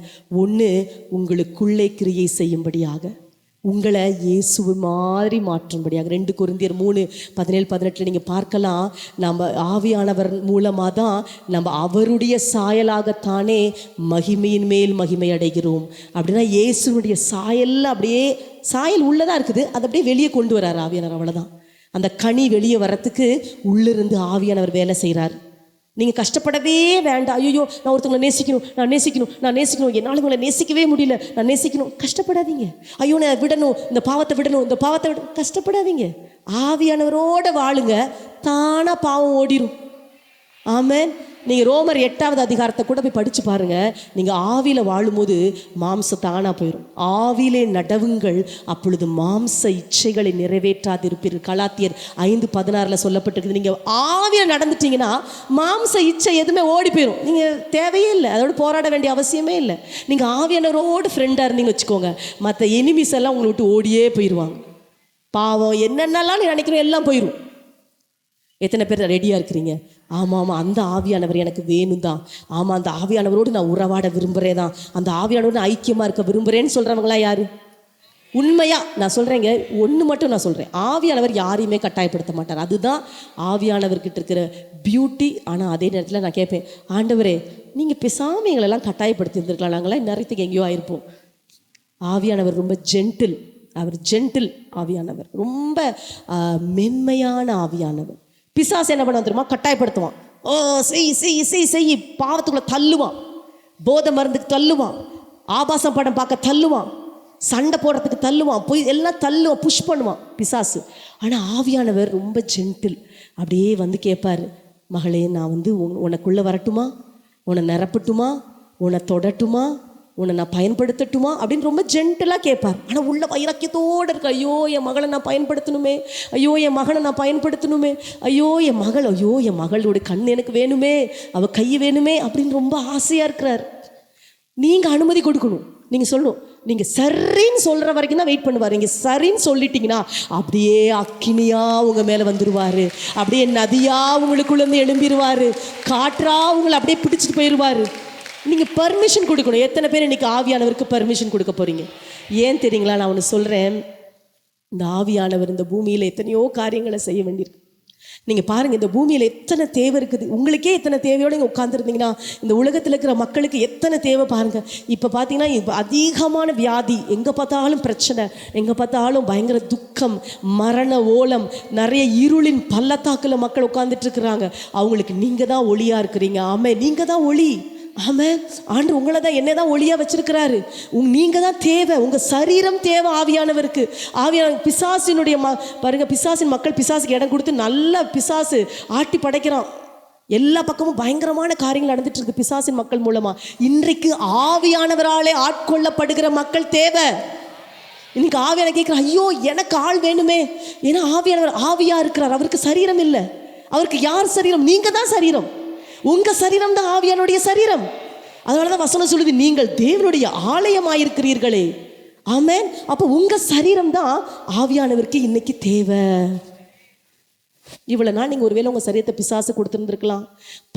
ஒன்று, உங்களுக்குள்ளே கிரியை செய்யும்படியாக, உங்களை இயேசு மாதிரி மாற்றும்படியாக. 2 கொரிந்தியர் 3:17-18 நீங்கள் பார்க்கலாம். நம்ம ஆவியானவர் மூலமாக தான் நம்ம அவருடைய சாயலாகத்தானே மகிமையின் மேல் மகிமை அடைகிறோம். அப்படின்னா இயேசுனுடைய சாயலில் அப்படியே சாயல் உள்ளதாக இருக்குது, அதை அப்படியே வெளியே கொண்டு வர்றார் ஆவியானவர். அவ்வளோதான். அந்த கனி வெளியே வர்றதுக்கு உள்ளிருந்து ஆவியானவர் வேலை செய்கிறார். நீங்கள் கஷ்டப்படவே வேண்டாம். ஐயோ நான் ஒருத்தவங்களை நேசிக்கணும், என்னால் உங்களை நேசிக்கவே முடியல, நான் நேசிக்கணும், கஷ்டப்படாதீங்க. ஐயோ நான் விடணும், இந்த பாவத்தை விடணும், கஷ்டப்படாதீங்க. ஆவியானவரோட வாழுங்க, தானாக பாவம் ஓடிடும். ஆமென். நீங்கள் ரோமர் 8வது அதிகாரத்தை கூட போய் படித்து பாருங்கள். நீங்கள் ஆவியில் வாழும்போது மாம்சம் தானாக போயிடும். ஆவியிலே நடவுங்கள், அப்பொழுது மாம்ச இச்சைகளை நிறைவேற்றாதிருப்பீர்கள். கலாத்தியர் 5:16 சொல்லப்பட்டிருக்குது. நீங்கள் ஆவியில் நடந்துட்டீங்கன்னா மாம்ச இச்சை எதுவுமே ஓடி போயிடும். நீங்கள் தேவையே இல்லை, அதோடு போராட வேண்டிய அவசியமே இல்லை. நீங்கள் ஆவியானவரோடு ஃப்ரெண்டாக இருந்தீங்கன்னு வச்சுக்கோங்க, மற்ற எனிமிஸ் எல்லாம் உங்களை விட்டு ஓடியே போயிடுவாங்க. பாவம் என்னென்னலாம் நீ நினைக்கிறோம் எல்லாம் போயிடும். எத்தனை பேர் ரெடியாக இருக்கிறீங்க? ஆமாம், அந்த ஆவியானவர் எனக்கு வேணும் தான். ஆமாம், அந்த ஆவியானவரோடு நான் உறவாட விரும்புகிறேன் தான், அந்த ஆவியானவரோடு நான் ஐக்கியமாக இருக்க விரும்புகிறேன்னு சொல்கிறவங்களா யார்? உண்மையாக நான் சொல்கிறேங்க, ஒன்று மட்டும் நான் சொல்கிறேன், ஆவியானவர் யாரையுமே கட்டாயப்படுத்த மாட்டார். அதுதான் ஆவியானவர்கிட்ட இருக்கிற பியூட்டி. ஆனால் அதே நேரத்தில் நான் கேட்பேன், ஆண்டவரே நீங்கள் பேசாமல் எங்களெல்லாம் கட்டாயப்படுத்தி இருந்திருக்கலாம், நாங்களாம் நேரத்துக்கு எங்கேயோ ஆயிருப்போம். ஆவியானவர் ரொம்ப ஜென்டில், அவர் ஜென்டில் ஆவியானவர், ரொம்ப மென்மையான ஆவியானவர். பிசாசு என்ன பண்ண தெரியுமா? கட்டாயப்படுத்துவான். ஓ செய் பாவத்துக்குள்ள தள்ளுவான், போதை மருந்துக்கு தள்ளுவான், ஆபாசம் படம் பார்க்க தள்ளுவான், சண்டை போடுறதுக்கு தள்ளுவான், போய் எல்லாம் தள்ளுவான், புஷ் பண்ணுவான் பிசாசு. ஆனால் ஆவியானவர் ரொம்ப ஜென்டில். அப்படியே வந்து கேட்பார், மகளே நான் உனக்குள்ளே வரட்டுமா, உன்னை நிரப்பட்டுமா, உன்னை தொடட்டுமா, உன்னை நான் பயன்படுத்தட்டுமா அப்படின்னு ரொம்ப ஜென்டலாக கேட்பார். ஆனால் உள்ள வைராக்கியத்தோடு இருக்கு. ஐயோ என் மகளை நான் பயன்படுத்தணுமே, ஐயோ என் மகனை நான் பயன்படுத்தணுமே, ஐயோ என் மகளோட கண் எனக்கு வேணுமே, அவள் கை வேணுமே அப்படின்னு ரொம்ப ஆசையாக இருக்கிறார். நீங்கள் அனுமதி கொடுக்கணும். நீங்கள் சொல்லணும், நீங்கள் சரின்னு சொல்கிற வரைக்கும் தான் வெயிட் பண்ணுவார். நீங்கள் சரின்னு சொல்லிட்டீங்கன்னா அப்படியே அக்கினியாக உங்கள் மேலே வந்துடுவார், அப்படியே நதியாக உங்களுக்குள்ளேருந்து எழும்பிடுவார், காற்றா உங்களை அப்படியே பிடிச்சிட்டு போயிடுவார். நீங்கள் பர்மிஷன் கொடுக்கணும். எத்தனை பேர் இன்றைக்கி ஆவியானவருக்கு பர்மிஷன் கொடுக்க போகிறீங்க? ஏன் தெரியுங்களா? நான் ஒன்று சொல்கிறேன், இந்த ஆவியானவர் இந்த பூமியில் எத்தனையோ காரியங்களை செய்ய வேண்டியிருக்கு. நீங்கள் பாருங்கள், இந்த பூமியில் எத்தனை தேவை இருக்குது. உங்களுக்கே எத்தனை தேவையோடு நீங்கள் உட்காந்துருந்தீங்கன்னா இந்த உலகத்தில் இருக்கிற மக்களுக்கு எத்தனை தேவை பாருங்கள். இப்போ பார்த்தீங்கன்னா இப்போ அதிகமான வியாதி, எங்கே பார்த்தாலும் பிரச்சனை, எங்கே பார்த்தாலும் பயங்கர துக்கம், மரண ஓலம், நிறைய இருளின் பள்ளத்தாக்கில் மக்கள் உட்காந்துட்டு இருக்கிறாங்க. அவங்களுக்கு நீங்கள் தான் ஒளியாக இருக்கிறீங்க. ஆமாம், நீங்கள் தான் ஒளி. ஆமாம், ஆண்டு உங்களை தான், என்ன தான் ஒளியாக வச்சிருக்கிறாரு. நீங்கள் தான் தேவை, உங்கள் சரீரம் தேவை ஆவியானவருக்கு. ஆவியான பிசாசினுடைய பாருங்க, பிசாசின் மக்கள் பிசாசுக்கு இடம் கொடுத்து நல்லா பிசாசு ஆட்டி படைக்கிறான். எல்லா பக்கமும் பயங்கரமான காரியங்கள் நடந்துட்டு இருக்கு பிசாசின் மக்கள் மூலமா. இன்றைக்கு ஆவியானவராலே ஆட்கொள்ளப்படுகிற மக்கள் தேவை. இன்னைக்கு ஆவியான கேட்குற, ஐயோ எனக்கு ஆள் வேணுமே. ஏன்னா ஆவியானவர் ஆவியா இருக்கிறார், அவருக்கு சரீரம் இல்லை. அவருக்கு யார் சரீரம்? நீங்க தான் சரீரம். உங்க சரீரம் தான் ஆவியானுடைய சரீரம். அதனாலதான் வசனம் சொல்லுது, நீங்கள் தேவனுடைய ஆலயமாயிருக்கிறீர்களே. ஆமென். அப்போ உங்க சரீரம் தான் ஆவியானவருக்கு இன்னைக்கு தேவை. இவ்வளவு நாள் நீங்க ஒருவேளை உங்க சரீரத்தை பிசாசு கொடுத்துருந்துருக்கலாம்,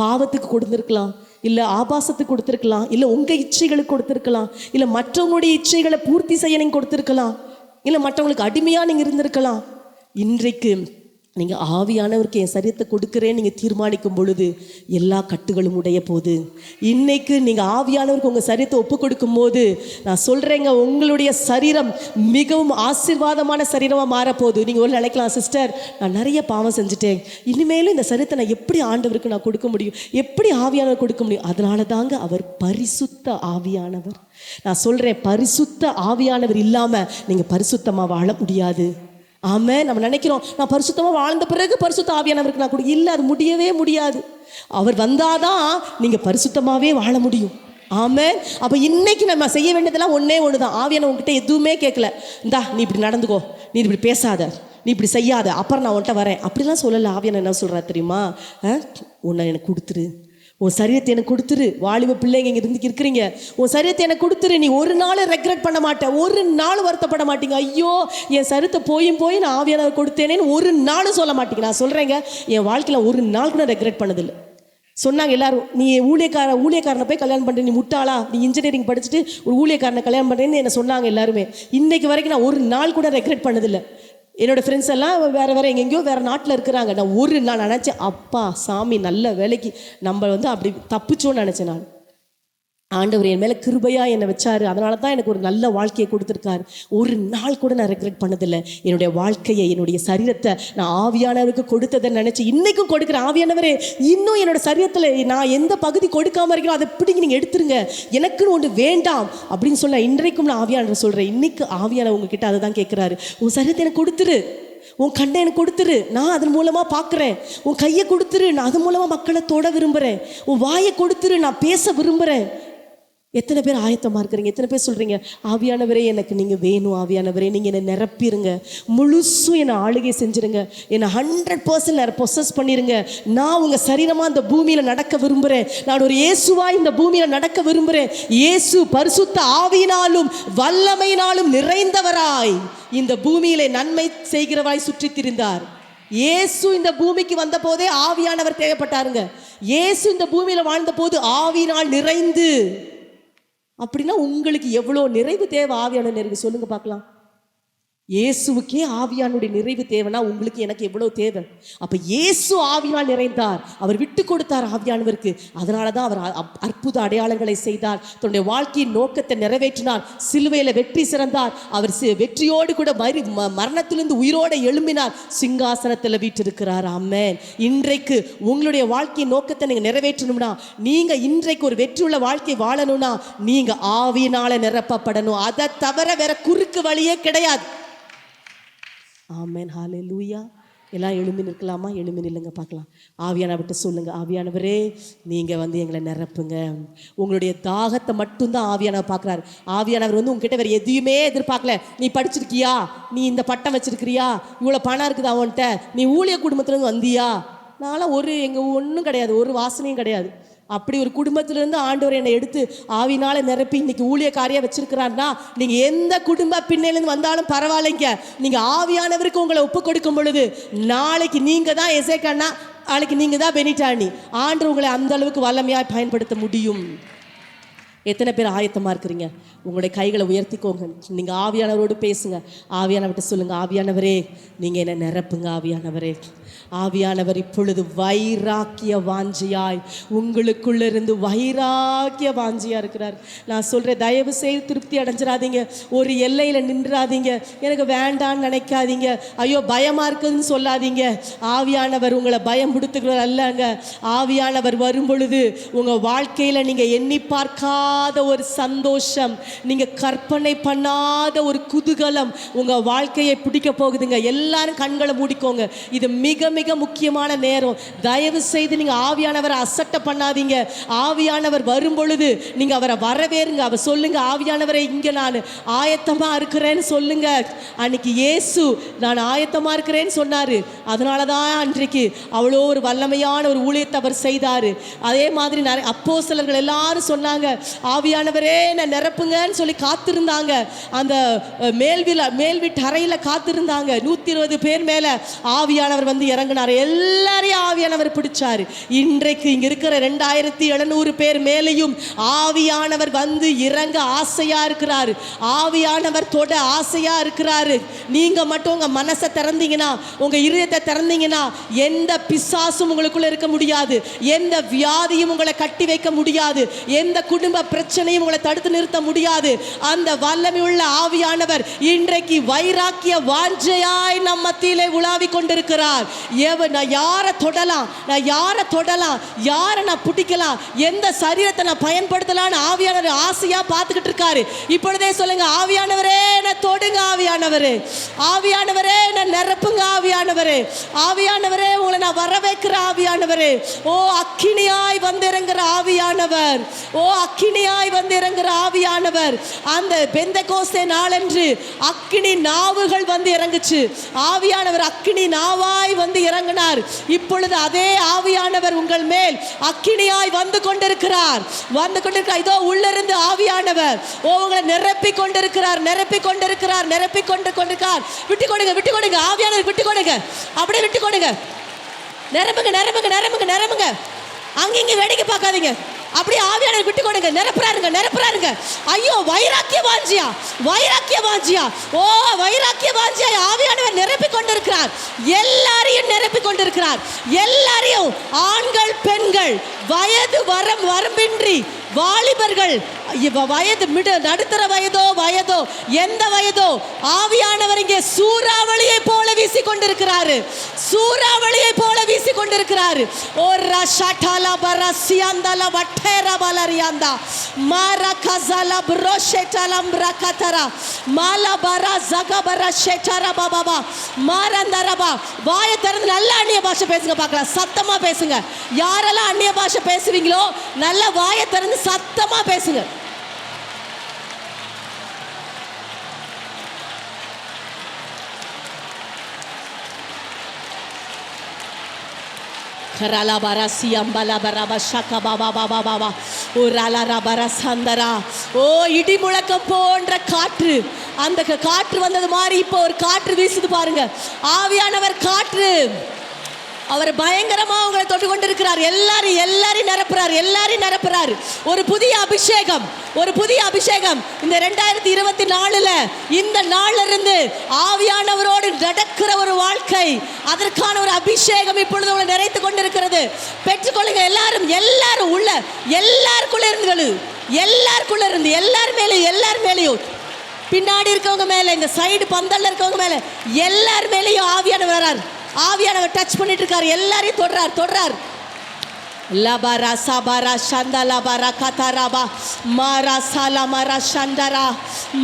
பாவத்துக்கு கொடுத்துருக்கலாம், இல்லை ஆபாசத்துக்கு கொடுத்துருக்கலாம், இல்லை உங்க இச்சைகளுக்கு கொடுத்துருக்கலாம், இல்லை மற்றவங்களுடைய இச்சைகளை பூர்த்தி செய்ய நீங்க கொடுத்துருக்கலாம், இல்லை மற்றவங்களுக்கு அடிமையா நீங்க இருந்திருக்கலாம். இன்றைக்கு நீங்கள் ஆவியானவருக்கு என் சரீரத்தை கொடுக்குறேன்னு நீங்கள் தீர்மானிக்கும் பொழுது எல்லா கட்டுகளும் உடைய போகுது. இன்னைக்கு நீங்கள் ஆவியானவருக்கு உங்கள் சரீரத்தை ஒப்பு கொடுக்கும் போது நான் சொல்கிறேங்க, உங்களுடைய சரீரம் மிகவும் ஆசீர்வாதமான சரீரமாக மாறப்போகுது. நீங்கள் ஒரு நினைக்கலாம், சிஸ்டர் நான் நிறைய பாவம் செஞ்சுட்டேன், இனிமேலும் இந்த சரீரத்தை நான் எப்படி ஆண்டவருக்கு நான் கொடுக்க முடியும், எப்படி ஆவியானவர் கொடுக்க முடியும்? அதனால தாங்க அவர் பரிசுத்த ஆவியானவர். நான் சொல்கிறேன், பரிசுத்த ஆவியானவர் இல்லாமல் நீங்கள் பரிசுத்தமாக வாழ முடியாது. ஆமாம், நம்ம நினைக்கிறோம் நான் பரிசுத்தமாக வாழ்ந்த பிறகு பரிசுத்த ஆவியானவருக்கு நான் கொடுக்க, இல்லை, அது முடியவே முடியாது. அவர் வந்தாதான் நீங்கள் பரிசுத்தமாகவே வாழ முடியும். ஆமாம். அப்போ இன்னைக்கு நம்ம செய்ய வேண்டியதெல்லாம் ஒன்றே ஒன்று தான். ஆவியானவர் உங்ககிட்ட எதுவுமே கேட்கல, இந்தா நீ இப்படி நடந்துக்கோ, நீ இப்படி பேசாத, நீ இப்படி செய்யாத, அப்புறம் நான் உன்கிட்ட வரேன் அப்படிலாம் சொல்லலை. ஆவியானவர் என்ன சொல்கிறா தெரியுமா? உன்னை எனக்கு கொடுத்துரு, உன் சரீரத்தை எனக்கு கொடுத்துரு. வாலிப பிள்ளைங்க இங்கே இருந்து இருக்கிறீங்க, உன் சரீரத்தை எனக்கு கொடுத்துரு. நீ ஒரு நாள் ரெக்ரெட் பண்ண மாட்டேன், ஒரு நாள் வருத்தப்பட மாட்டீங்க. ஐயோ என் சரீரத்தை போய் நான் ஆவியானவர் கொடுத்தேனேன்னு ஒரு நாள் சொல்ல மாட்டீங்க. நான் சொல்கிறேங்க, என் வாழ்க்கையில் ஒரு நாள் கூட ரெக்ரெட் பண்ணதில்லை. சொன்னாங்க எல்லாரும், நீ ஊழியக்காரனை போய் கல்யாணம் பண்ணுற, நீ முட்டாளா, நீ இன்ஜினியரிங் படிச்சுட்டு ஒரு ஊழியக்காரனை கல்யாணம் பண்ணுறேன்னு என்ன சொன்னாங்க எல்லாருமே. இன்னைக்கு வரைக்கும் நான் ஒரு நாள் கூட ரெக்ரெட் பண்ணதில்லை. என்னோடய ஃப்ரெண்ட்ஸ் எல்லாம் வேறு எங்கெங்கேயோ வேறு நாட்டில் இருக்கிறாங்க. நான் ஒரு நாள் நினச்சேன், அப்பா சாமி நல்ல வேலைக்கு நம்ம அப்படி தப்பிச்சோன்னு நினச்சேன். நான் ஆண்டவர் என் மேலே கிருபையாக என்னை வச்சாரு, அதனால தான் எனக்கு ஒரு நல்ல வாழ்க்கையை கொடுத்துருக்காரு. ஒரு நாள் கூட நான் ரெக்ரெட் பண்ணதில்லை. என்னுடைய வாழ்க்கையை, என்னுடைய சரீரத்தை நான் ஆவியானவருக்கு கொடுத்ததை நினச்சி இன்றைக்கும் கொடுக்குறேன். ஆவியானவரே, இன்னும் என்னோடய சரீரத்தில் நான் எந்த பகுதி கொடுக்காமல் இருக்கிறோம் அதை பிடிங்கி நீங்கள் எடுத்துருங்க, எனக்குன்னு ஒன்று வேண்டாம் அப்படின்னு சொல்ல இன்றைக்கும் நான் ஆவியானவர் சொல்கிறேன். இன்றைக்கு ஆவியானவர் உங்ககிட்ட அதை தான் கேட்குறாரு. உன் சரீரத்தை எனக்கு கொடுத்துரு, உன் கண்ணை எனக்கு கொடுத்துரு, நான் அதன் மூலமாக பார்க்குறேன். உன் கையை கொடுத்துரு, நான் அதன் மூலமாக மக்களை தொட விரும்புகிறேன். உன் வாயை கொடுத்துரு, நான் பேச விரும்புகிறேன். எத்தனை பேர் ஆயத்தமாக இருக்கிறீங்க? எத்தனை பேர் சொல்கிறீங்க, ஆவியானவரே எனக்கு நீங்கள் வேணும், ஆவியானவரே நீங்கள் என்னை நிரப்பிடுங்க, முழுசும் என்னை ஆளுகை செஞ்சுருங்க, என்னை 100% பொசஸ் பண்ணிடுங்க. நான் உங்கள் சரீரமாக இந்த பூமியில் நடக்க விரும்புகிறேன். நான் ஒரு இயேசுவாய் இந்த பூமியில் நடக்க விரும்புகிறேன். இயேசு பரிசுத்த ஆவியினாலும் வல்லமையினாலும் நிறைந்தவராய் இந்த பூமியிலே நன்மை செய்கிறவராய் சுற்றி திரிந்தார். இயேசு இந்த பூமிக்கு வந்த போதே ஆவியானவர் தேவைப்பட்டாருங்க. இயேசு இந்த பூமியில் வாழ்ந்த போது ஆவியினால் நிறைந்து. அப்படின்னா உங்களுக்கு எவ்வளோ நிறைவு தேவை? ஆவியான நிறைவு சொல்லுங்க பார்க்கலாம். இயேசுவுக்கே ஆவியானுடைய நிறைவு தேவைன்னா உங்களுக்கு எனக்கு எவ்வளோ தேவை? அப்போ இயேசு ஆவியால் நிறைந்தார், அவர் விட்டு கொடுத்தார் ஆவியானவருக்கு. அதனால தான் அவர் அற்புத அடையாளங்களை செய்தார், தன்னுடைய வாழ்க்கையின் நோக்கத்தை நிறைவேற்றினார், சிலுவையில் வெற்றி சிறந்தார். அவர் வெற்றியோடு கூட மரணத்திலிருந்து உயிரோடு எழும்பினார், சிங்காசனத்தில் வீற்றிருக்கிறார். ஆமென். இன்றைக்கு உங்களுடைய வாழ்க்கையின் நோக்கத்தை நீங்கள் நிறைவேற்றணும்னா, நீங்கள் இன்றைக்கு ஒரு வெற்றியுள்ள வாழ்க்கை வாழணும்னா நீங்கள் ஆவியினால நிரப்பப்படணும். அதை தவிர வேற குறுக்கு வழியே கிடையாது. ஆமென். ஹல்லேலூயா. எல்லாம் எழும்பி நிற்கலாமா? எழும்பி நில்லுங்க பார்க்கலாம். ஆவியானவர்கிட்ட சொல்லுங்க, ஆவியானவரே நீங்கள் எங்களை நிரப்புங்க. உங்களுடைய தாகத்தை மட்டும்தான் ஆவியானவர் பார்க்குறாரு. ஆவியானவர் உங்ககிட்ட வேறு எதையுமே எதிர்பார்க்கல. நீ படிச்சிருக்கியா, நீ இந்த பட்டம் வச்சிருக்கிறியா, இவ்வளோ பணம் இருக்குது அவன்கிட்ட, நீ ஊழிய குடும்பத்துலேருந்து வந்தியா? நான்லாம் எங்கள் ஒன்றும் கிடையாது, ஒரு வாசனையும் கிடையாது. அப்படி ஒரு குடும்பத்திலேருந்து ஆண்டவர் என்னை எடுத்து ஆவினால நிரப்பி இன்னைக்கு ஊழியக்காரியாக வச்சிருக்கிறாருன்னா, நீங்கள் எந்த குடும்ப பின்னிலேருந்து வந்தாலும் பரவாயில்லைங்க. நீங்கள் ஆவியானவருக்கு உங்களை ஒப்பு கொடுக்கும் பொழுது நாளைக்கு நீங்கள் தான் எசேக்கன்னா, நாளைக்கு நீங்கள் தான் பெனிட்டானி. ஆண்டவர் உங்களை அந்த அளவுக்கு வல்லமையாக பயன்படுத்த முடியும். எத்தனை பேர் ஆயத்தமாக இருக்கிறீங்க? உங்களுடைய கைகளை உயர்த்திக்கோங்க. நீங்கள் ஆவியானவரோடு பேசுங்க. ஆவியானவர்கிட்ட சொல்லுங்கள், ஆவியானவரே நீங்கள் என்ன நிரப்புங்க. ஆவியானவரே, ஆவியானவர் இப்பொழுது வைராக்கிய வாஞ்சியாய் உங்களுக்குள்ளிருந்து வைராக்கிய வாஞ்சியாக இருக்கிறார். நான் சொல்கிறேன், தயவு செய்து திருப்தி அடைஞ்சிடாதீங்க, ஒரு எல்லையில் நின்றாதீங்க, எனக்கு வேண்டான்னு நினைக்காதீங்க, ஐயோ பயமாக இருக்குதுன்னு சொல்லாதீங்க. ஆவியானவர் உங்களை பயம் கொடுத்துக்கிறார் அல்லங்க. ஆவியானவர் வரும் பொழுது உங்கள் வாழ்க்கையில் நீங்கள் எண்ணி பார்க்காத ஒரு சந்தோஷம், நீங்கள் கற்பனை பண்ணாத ஒரு குதூகலம் உங்கள் வாழ்க்கையை பிடிக்க போகுதுங்க. எல்லாரும் கண்களை மூடிக்கோங்க. இது மிக மிக முக்கியமான நேரம். தயவு செய்து நீங்கள் ஆவியானவரை அசட்டை பண்ணாதீங்க. ஆவியானவர் வரும் பொழுது நீங்கள் அவரை வரவேறுங்க. அவர் சொல்லுங்க, ஆவியானவரை இங்கே நான் ஆயத்தமாக இருக்கிறேன்னு சொல்லுங்க. அன்னைக்கு இயேசு நான் ஆயத்தமாக இருக்கிறேன்னு சொன்னார். அதனால தான் அன்றைக்கு அவ்வளோ ஒரு வல்லமையான ஒரு ஊழியத்தை அவர் செய்தார். அதே மாதிரி அப்போஸ்தலர்கள் எல்லாரும் சொன்னாங்க, ஆவியானவரே நான் நிரப்புங்கன்னு சொல்லி காத்திருந்தாங்க. அந்த மேல் வீட்டு அறையில் காத்திருந்தாங்க. 120 பேர் மேலே ஆவியானவர் வந்து இறங்கினார். எல்லாரையும் ஆவியானவர் பிடிச்சாரு. இன்றைக்கு இங்க இருக்கிற 2700 பேர் மேலையும் ஆவியானவர் வந்து இறங்க ஆசையா இருக்கிறாரு. ஆவியானவர் தொட ஆசையா இருக்கிறாரு. நீங்க மட்டும் உங்க மனசை திறந்தீங்கன்னா, உங்க இதயத்தை திறந்தீங்கன்னா, எந்த பிசாசும் உங்களுக்குள்ள இருக்க முடியாது. எந்த வியாதியும் உங்களை கட்டி வைக்க முடியாது. எந்த குடும்ப பிரச்சனையும் உங்களை தடுத்து நிறுத்த முடியாது. அந்த வல்லமை உள்ள ஆவியானவர் இன்றைக்கு வைராக்கிய வாஞ்சையாய் நம் மத்தியிலே உலாவி கொண்டிருக்கிறார். நான் யாரை தொடலாம், நான் யாரை தொடலாம், யாரை நான் பிடிக்கலாம், எந்த சரீரத்தை நான் பயன்படுத்தலான்னு ஆவியானவர் ஆசையா பார்த்துக்கிட்டு இருக்காரு. இப்பொழுதே சொல்லுங்க, ஆவியானவரே நான் தொடுங்க, ஆவியானவரே, ஆவியானவரே நான் நிரப்புங்க, ஆவியானவரே, ஆவியானவரே உங்களை நான் வர வைக்கிற ஆவியானவரே. ஓ அக்கினியாய் வந்து இறங்குற ஆவியானவர், ஓ அக்கினியாய் வந்து இறங்குற ஆவியானவர். அந்த பெந்தெகோஸ்தே நாளன்று அக்கினி நாவுகள் வந்து இறங்குச்சு. ஆவியானவர் அக்கினி நாவாய் வந்து இறங்கினார். இப்பொழுது அதே ஆவியானவர் உங்கள் மேல் அக்கினியாய் வந்து கொண்டிருக்கிறார், வந்து கொண்டிருக்கிறார். இதோ உள்ளிருந்து ஆவியானவர் உங்களை நிரப்பி கொண்டிருக்கிறார், நிரப்பி கொண்டிருக்கிறார், நிரப்பி கொண்டிருக்கிறார். விட்டு கொடுங்க, விட்டு கொடுங்க, ஆவியானவர் விட்டு கொடுங்க, அப்படியே விட்டு கொடுங்க. நிரம்புங்க, நிரம்புங்க, நிரம்புங்க, நிரம்புங்க. அங்கிங்க வேடிக்கை பார்க்காதீங்க. அப்படியே ஆவியானவர் விட்டு கொடுங்க. நிரப்புறாருங்க, நிரப்புறாருங்க. ஐயோ வைராக்கிய வாஞ்சியா, வைராக்கிய வாஞ்சியா, ஓ வைராக்கிய வாஞ்சியா ஆவியானவர் நிரப்பி கொண்டிருக்கிறார். எல்லாரையும் நிரப்பி கொண்டிருக்கிறார். எல்லாரையும், ஆண்கள் பெண்கள், வயது வரம்பின்றி, வாலிபர்கள், வயது நடுத்தர வயதோ எந்த வயதோ, ஆவியானவர் இங்கே சூறாவளியை போல வீசி கொண்டிருக்கிறாரு, சூறாவளியை போல வீசி கொண்டிருக்கிறாரு. ஓ ரஷாடலா பரசியாந்தலா வட்டேரா பலரியாந்தா மாரா கஸலா ப்ரோஷேடலம் ரகதரா மாலா பரா ஜகபரா ஷேடரா பாபா மாரந்தரபா. வாயை திறந்து நல்ல அந்நிய பாஷை பேசுங்க பார்க்கலாம், சத்தமா பேசுங்க. யாரெல்லாம் அந்நிய பாஷை பேசுவீங்களோ நல்ல வாயை திறந்து சத்தமா பேசுங்க. கரலா பரசி அம்பலா பரபா ஷக பாபா பாபா பாபா ஓ ரலரா பரசந்தரா. ஓ இடி முழக்கம் போன்ற காற்று, அந்த காற்று வந்தது மாதிரி இப்போ ஒரு காற்று வீசுது பாருங்க. ஆவியானவர் காற்று, அவர் பயங்கரமா உங்களை தொட்டு கொண்டிருக்கிறார். எல்லாரையும் நிரப்புறாரு, எல்லாரையும் நிரப்புறாரு. ஒரு புதிய அபிஷேகம், ஒரு புதிய அபிஷேகம் இந்த 2024 இந்த நாள்ல இருந்து ஆவியானவரோடு நடக்கிற ஒரு வாழ்க்கை, அதற்கான ஒரு அபிஷேகம் இப்பொழுது உங்களை நிறைத்து கொண்டிருக்கிறது. பெற்றுக்கொள்ளுங்க. எல்லாரும் உள்ள, எல்லாருக்குள்ள இருந்து, எல்லாருக்குள்ள இருந்து, எல்லார் மேலேயும், பின்னாடி இருக்கவங்க மேல, இந்த சைடு பந்தல்ல இருக்கவங்க மேல, எல்லார் மேலேயும் ஆவியானவர் வரார். ஆவியானவர் டச் பண்ணிட்டு இருக்காரு. எல்லாரையும் தொடுறார். லபரா சபரா சந்தலா பரா கதராபா மாரா சாலா மாரா சந்தரா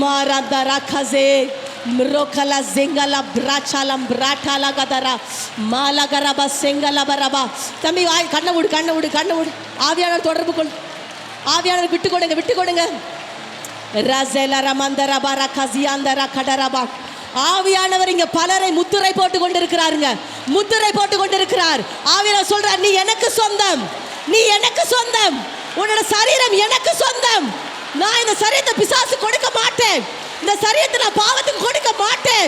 மாரா தரா கசே ரோகலா ஜெங்கலா பிராச்சாலம் பிராட்டாலா கதரா மாலா கரபா செங்கலா பரபா. தம்பி கண்ணை விடு. ஆவியானவர் தொடர்பு கொள். ஆவியானவர் விட்டு கொடுங்க. ரசேலா ரமந்தரா பரா கசியாந்தரா கடரபா. ஆவியானவர் இங்க பலரை முத்திரை போட்டு கொண்டிருக்கிறாருங்க, முத்திரை போட்டு கொண்டிருக்கிறார். ஆவியானவர் சொல்றார், நீ எனக்கு சொந்தம், நீ எனக்கு சொந்தம், உன்னோட சரீரம் எனக்கு சொந்தம். நான் இந்த சரீரத்தை பிசாசு கொடுக்க மாட்டேன், இந்த சரீரத்தை நான் பாவத்துக்கு கொடுக்க மாட்டேன்.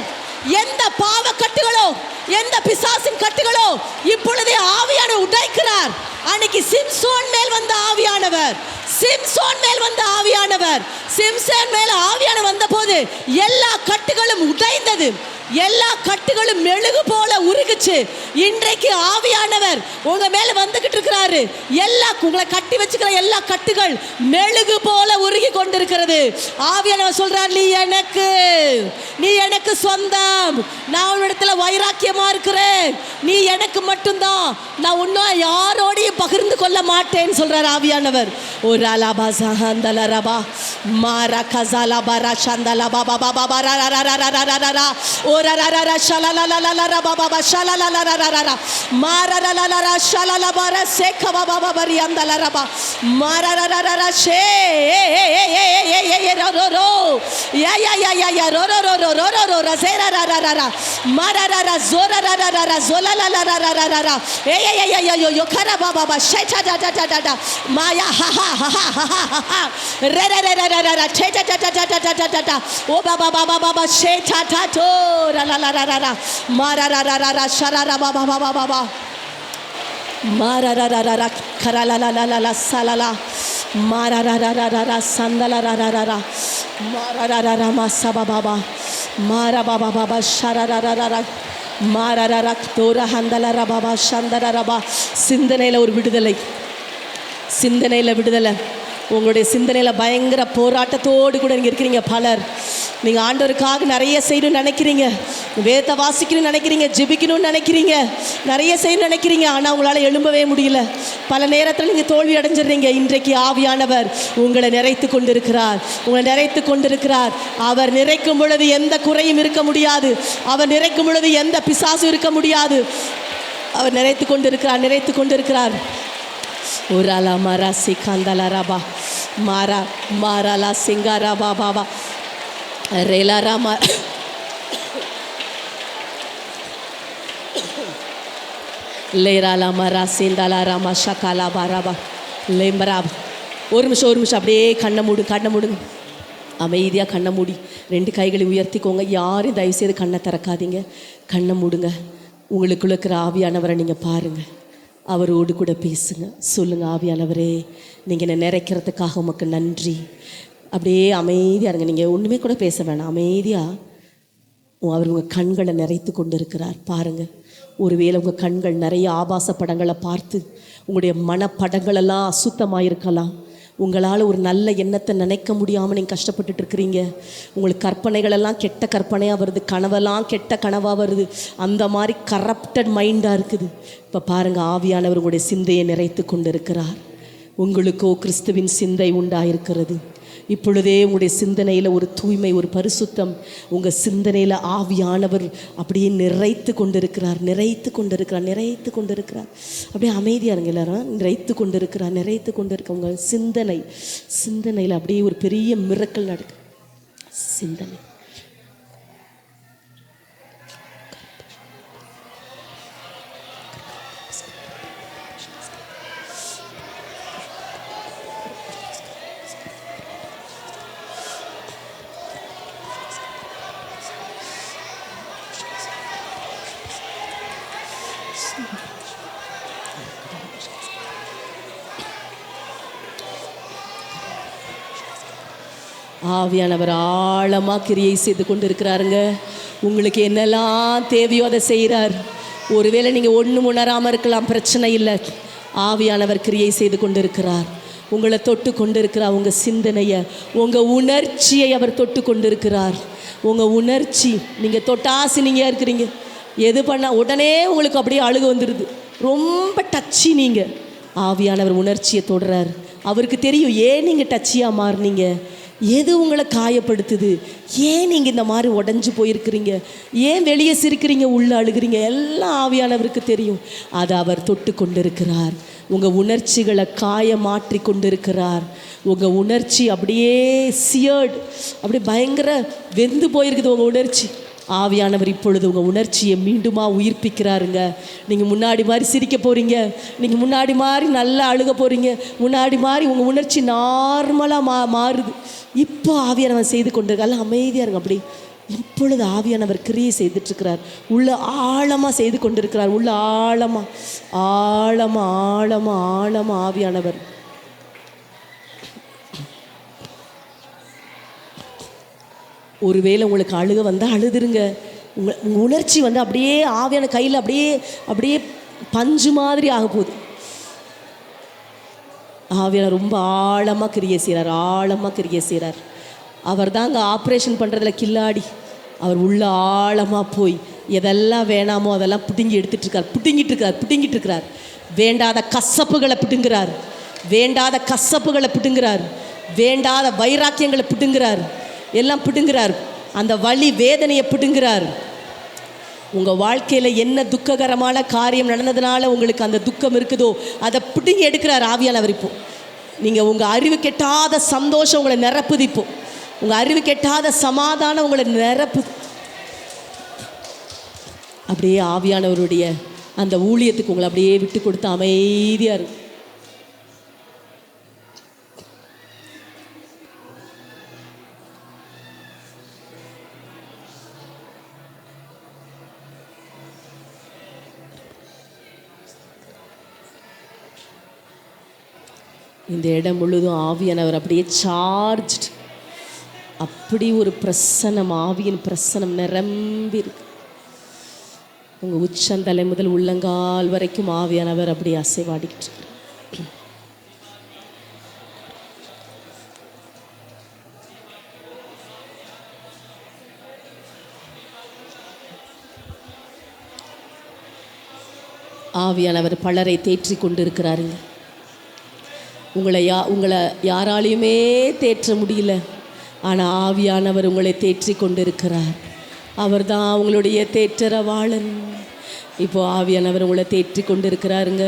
எந்த பாவ கட்டுகளோ, எந்த பிசாசின் கட்டுகளோ இப்பொழுதே ஆவியானவர் உடைக்கிறார். அன்னைக்கு சிம்சோன் மேல் வந்த ஆவியானவர், சிம்சோன் மேல் வந்த ஆவியானவர், சிம்சோன் மேல் ஆவியானவர் வந்த போது எல்லா கட்டுகளும் உடைந்தது, எல்லா கட்டுகளும் மெழுகு போல உருகுச்சு. இன்றைக்கு ஆவியானவர் உங்க மேல வந்துகிட்டு இருக்கிறாரு. உங்களை கட்டி வச்சுக்கிற எல்லா கட்டுகள் மெழுகு போல உருகி கொண்டிருக்கிறது. ஆவியானவர் சொல்றார், நீ எனக்கு சொந்தம், நான் உன்னிடத்துல வைராக்கியமா இருக்கிறேன், நீ எனக்கு மட்டும்தான், நான் இன்னும் யாரோடையும் பகிர்ந்து கொள்ள மாட்டேன்னு சொல்றார் ஆவியானவர். ஒரு அலாபா சஹந்தலரபா மாரா கஸாலா பரா சந்தலா பாபா பாபா ரா. ஓ Orarara shalalala baba shalalala mararala shalala bara seka baba bariandala raba mararara she ro ya ro razera rara mararara zora rara zolalala yo kara baba sheta da maya ha re ta o baba sheta tato la mararara sharara baba mararara karala salala mararara sandala rara mararara masaba baba mara baba shararara mararara தோர ஹந்தல ரபா சந்தர ரபா சிந்தனையில் ஒரு விடுதலை சிந்தனையில் விடுதலை உங்களுடைய சிந்தனையில் பயங்கர போராட்டத்தோடு கூட நீங்கள் இருக்கிறீங்க பலர் நீங்கள் ஆண்டவருக்காக நிறைய செய்யணும்னு நினைக்கிறீங்க வேதத்தை வாசிக்கணும்னு நினைக்கிறீங்க ஜெபிக்கணும்னு நினைக்கிறீங்க நிறைய செய்யணும்னு நினைக்கிறீங்க ஆனால் உங்களால் எழும்பவே முடியல பல நேரத்தில் நீங்கள் தோல்வி அடைஞ்சிடுறீங்க இன்றைக்கு ஆவியானவர் உங்களை நிறைத்து கொண்டிருக்கிறார் உங்களை நிறைத்து கொண்டிருக்கிறார் அவர் நிறைக்கும் பொழுது எந்த குறையும் இருக்க முடியாது அவர் நிறைக்கும் பொழுது எந்த பிசாசும் இருக்க முடியாது அவர் நிறைத்து கொண்டிருக்கிறார் Urala mara sikandala raba mara marala singara baba rela rama lerala mara sindala rama shakala baraba lembra ஒரு நிமிஷம் அப்படியே கண்ணை மூடுங்க அமைதியாக கண்ணை மூடி ரெண்டு கைகளை உயர்த்திக்கோங்க யாரும் தயவுசெய்து கண்ணை திறக்காதீங்க கண்ணை மூடுங்க உங்களுக்குள்ள இருக்கிற ஆவியானவரை நீங்கள் பாருங்கள் அவரோடு கூட பேசுங்க சொல்லுங்கள் ஆவியானவரே நீங்கள் என்னை நிறைக்கிறதுக்காக உமக்கு நன்றி அப்படியே அமைதியாக இருங்க நீங்கள் ஒன்றுமே கூட பேச வேணாம் அமைதியாக அவர் உங்கள் கண்களை நிறைத்து கொண்டு இருக்கிறார் பாருங்கள் ஒருவேளை உங்கள் கண்கள் நிறைய ஆபாச படங்களை பார்த்து உங்களுடைய மனப்படங்களெல்லாம் அசுத்தமாக இருக்கலாம் உங்களால் ஒரு நல்ல எண்ணத்தை நினைக்க முடியாமல் நீங்கள் கஷ்டப்பட்டுட்டு இருக்கிறீங்க உங்களுக்கு கற்பனைகளெல்லாம் கெட்ட கற்பனையாக வருது கனவெல்லாம் கெட்ட கனவாக வருது அந்த மாதிரி கரப்டட் மைண்டாக இருக்குது இப்போ பாருங்கள் ஆவியானவர் உங்களுடைய சிந்தையை நிறைத்து கொண்டு இருக்கிறார் உங்களுக்கோ கிறிஸ்துவின் சிந்தை உண்டாயிருக்கிறது இப்பொழுதே உங்களுடைய சிந்தனையில் ஒரு தூய்மை ஒரு பரிசுத்தம் உங்கள் சிந்தனையில் ஆவியானவர் அப்படியே நிறைத்து கொண்டிருக்கிறார் அப்படியே அமைதியாக இருங்க எல்லாரும் நிறைத்து கொண்டிருக்க உங்கள் சிந்தனையில் அப்படியே ஒரு பெரிய மிரக்கல் நடக்கு சிந்தனை ஆவியானவர் ஆழமாக கிரியை செய்து கொண்டு இருக்கிறாருங்க உங்களுக்கு என்னெல்லாம் தேவையோ அதை செய்கிறார் ஒருவேளை நீங்கள் ஒன்றும் உணராமல் இருக்கலாம் பிரச்சனை இல்லை ஆவியானவர் கிரியை செய்து கொண்டு இருக்கிறார் உங்களை தொட்டு கொண்டு இருக்கிறார் உங்கள் சிந்தனையை உங்கள் உணர்ச்சியை அவர் தொட்டு கொண்டு இருக்கிறார் உங்கள் உணர்ச்சி நீங்கள் தொட்டாசினியாக இருக்கிறீங்க எது பண்ணால் உடனே உங்களுக்கு அப்படியே அழுக வந்துடுது ரொம்ப டச்சி நீங்கள் ஆவியானவர் உணர்ச்சியை தொடுறார் அவருக்கு தெரியும் ஏன் நீங்கள் டச்சியாக மாறுனீங்க எது உங்களை காயப்படுத்துது ஏன் நீங்கள் இந்த மாதிரி உடஞ்சி போயிருக்கிறீங்க ஏன் வெளியே சிரிக்கிறீங்க உள்ளே அழுகிறீங்க எல்லாம் ஆவியானவருக்கு தெரியும் அதை அவர் தொட்டு கொண்டிருக்கிறார் உங்கள் உணர்ச்சிகளை மாற்றி கொண்டிருக்கிறார் உங்கள் உணர்ச்சி அப்படியே சியர்டு அப்படியே பயங்கர வெந்து போயிருக்குது உங்கள் உணர்ச்சி ஆவியானவர் இப்பொழுது உங்கள் உணர்ச்சியை மீண்டுமா உயிர்ப்பிக்கிறாருங்க நீங்கள் முன்னாடி மாதிரி சிரிக்க போகிறீங்க நீங்கள் முன்னாடி மாதிரி நல்லா அழுக போகிறீங்க முன்னாடி மாதிரி உங்கள் உணர்ச்சி நார்மலாக மாறுது இப்போ ஆவியானவர் செய்து கொண்டிருக்காரு அமைதியாக இருங்க அப்படி இப்பொழுது ஆவியானவர் கிரியை செய்துட்ருக்கிறார் உள்ள ஆழமாக செய்து கொண்டிருக்கிறார் உள்ள ஆழமாக ஆவியானவர் ஒருவேளை உங்களுக்கு அழுக வந்தால் அழுதுருங்க உங்கள் உணர்ச்சி வந்து அப்படியே ஆவியான கையில் அப்படியே பஞ்சு மாதிரி ஆக போகுது ஆவியான ரொம்ப ஆழமாக கிரியை செய்கிறார் அவர் தாங்க ஆப்ரேஷன் பண்ணுறதுல கில்லாடி அவர் உள்ள ஆழமாக போய் எதெல்லாம் வேணாமோ அதெல்லாம் பிடுங்கிட்டு இருக்கார் வேண்டாத கசப்புகளை பிடுங்குறார் வேண்டாத வைராக்கியங்களை பிடுங்குறார் எல்லாம் பிடுங்குறார் அந்த வலி வேதனையை பிடுங்குறார் உங்கள் வாழ்க்கையில் என்ன துக்ககரமான காரியம் நடந்ததுனால உங்களுக்கு அந்த துக்கம் இருக்குதோ அதை பிடுங்கி எடுக்கிறார் ஆவியானவர். இப்போ நீங்கள் உங்கள் அறிவு கெட்டாத சந்தோஷம் உங்களை நிரப்புது. இப்போ உங்கள் அறிவு கெட்டாத சமாதானம் உங்களை நிரப்புது. அப்படியே ஆவியானவருடைய அந்த ஊழியத்துக்கு உங்களை அப்படியே விட்டு கொடுத்து அமைதியாக இருக்கும். இந்த இடம் முழுதும் ஆவியானவர் அப்படியே சார்ஜ், அப்படி ஒரு பிரசனம், ஆவியின் பிரசனம் நிரம்பி இருக்கு. உங்கள் உச்சந்தலை முதல் உள்ளங்கால் வரைக்கும் ஆவியானவர் அப்படி அசைவாடிக்கிட்டு இருக்கு. ஆவியானவர் பலரை தேற்றி கொண்டு இருக்கிறாருங்க. உங்களை யாராலையுமே தேற்ற முடியல, ஆனால் ஆவியானவர் உங்களை தேற்றி கொண்டு இருக்கிறார். அவர் தான் உங்களுடைய தேற்றரவாளன். இப்போ ஆவியானவர் உங்களை தேற்றி கொண்டு இருக்கிறாருங்க.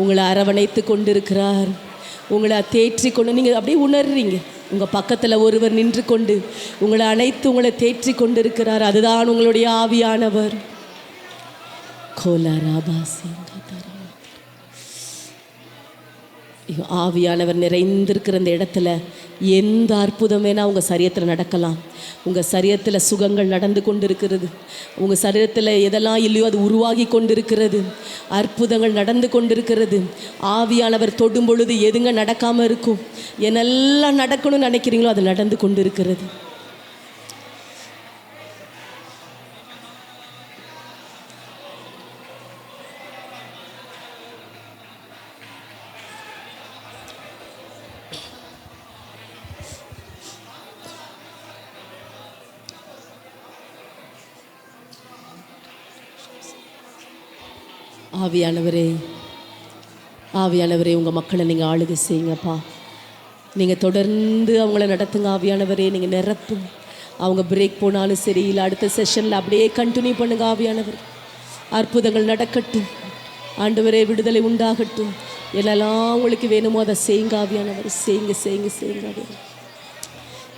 உங்களை அரவணைத்து கொண்டு இருக்கிறார். உங்களை தேற்றி கொண்டு நீங்கள் அப்படியே உணர்றீங்க. உங்கள் பக்கத்தில் ஒருவர் நின்று கொண்டு உங்களை அணைத்து உங்களை தேற்றி கொண்டு இருக்கிறார். அதுதான் உங்களுடைய ஆவியானவர். ஆவியானவர் நிறைந்திருக்கிற இந்த இடத்துல எந்த அற்புதம் வேணால் உங்கள் சரீரத்தில் நடக்கலாம். உங்கள் சரீரத்தில் சுகங்கள் நடந்து கொண்டு இருக்கிறது. உங்கள் சரீரத்தில் எதெல்லாம் இல்லையோ அது உருவாகி கொண்டிருக்கிறது. அற்புதங்கள் நடந்து கொண்டிருக்கிறது. ஆவியானவர் தொடும் பொழுது எதுங்க நடக்காமல் இருக்கும்? என்னெல்லாம் நடக்கணும்னு நினைக்கிறீங்களோ அது நடந்து கொண்டு இருக்கிறது. ஆவியானவரே உங்கள் மக்களை நீங்கள் ஆளுகை செய்யுங்கப்பா. நீங்கள் தொடர்ந்து அவங்கள நடத்துங்க ஆவியானவரே. நீங்கள் நிரப்பும். அவங்க பிரேக் போனாலும் சரி, இல்லை அடுத்த செஷனில் அப்படியே கண்டினியூ பண்ணுங்க ஆவியானவர். அற்புதங்கள் நடக்கட்டும் ஆண்டவரே. விடுதலை உண்டாகட்டும். என்னெல்லாம் உங்களுக்கு வேணுமோ அதை செய்யுங்க ஆவியானவர். செய்யுங்க செய்யுங்க செய்யுங்க ஆவியானவர்.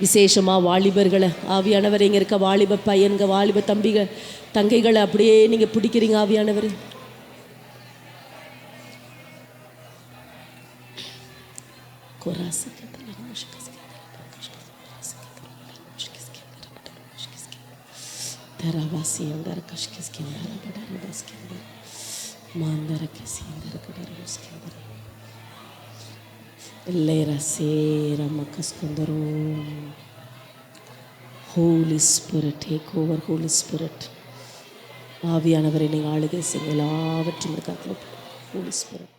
விசேஷமாக வாலிபர்களை ஆவியானவர், இங்கே இருக்க வாலிப பையன்க, வாலிப தம்பிகள், தங்கைகளை அப்படியே நீங்கள் பிடிக்கிறீங்க ஆவியானவர். Holy Spirit, take over. Holy Spirit, ஆவியானவரை நீங்கள் ஆளுகை செய்ய எல்லாவற்றும் Holy Spirit.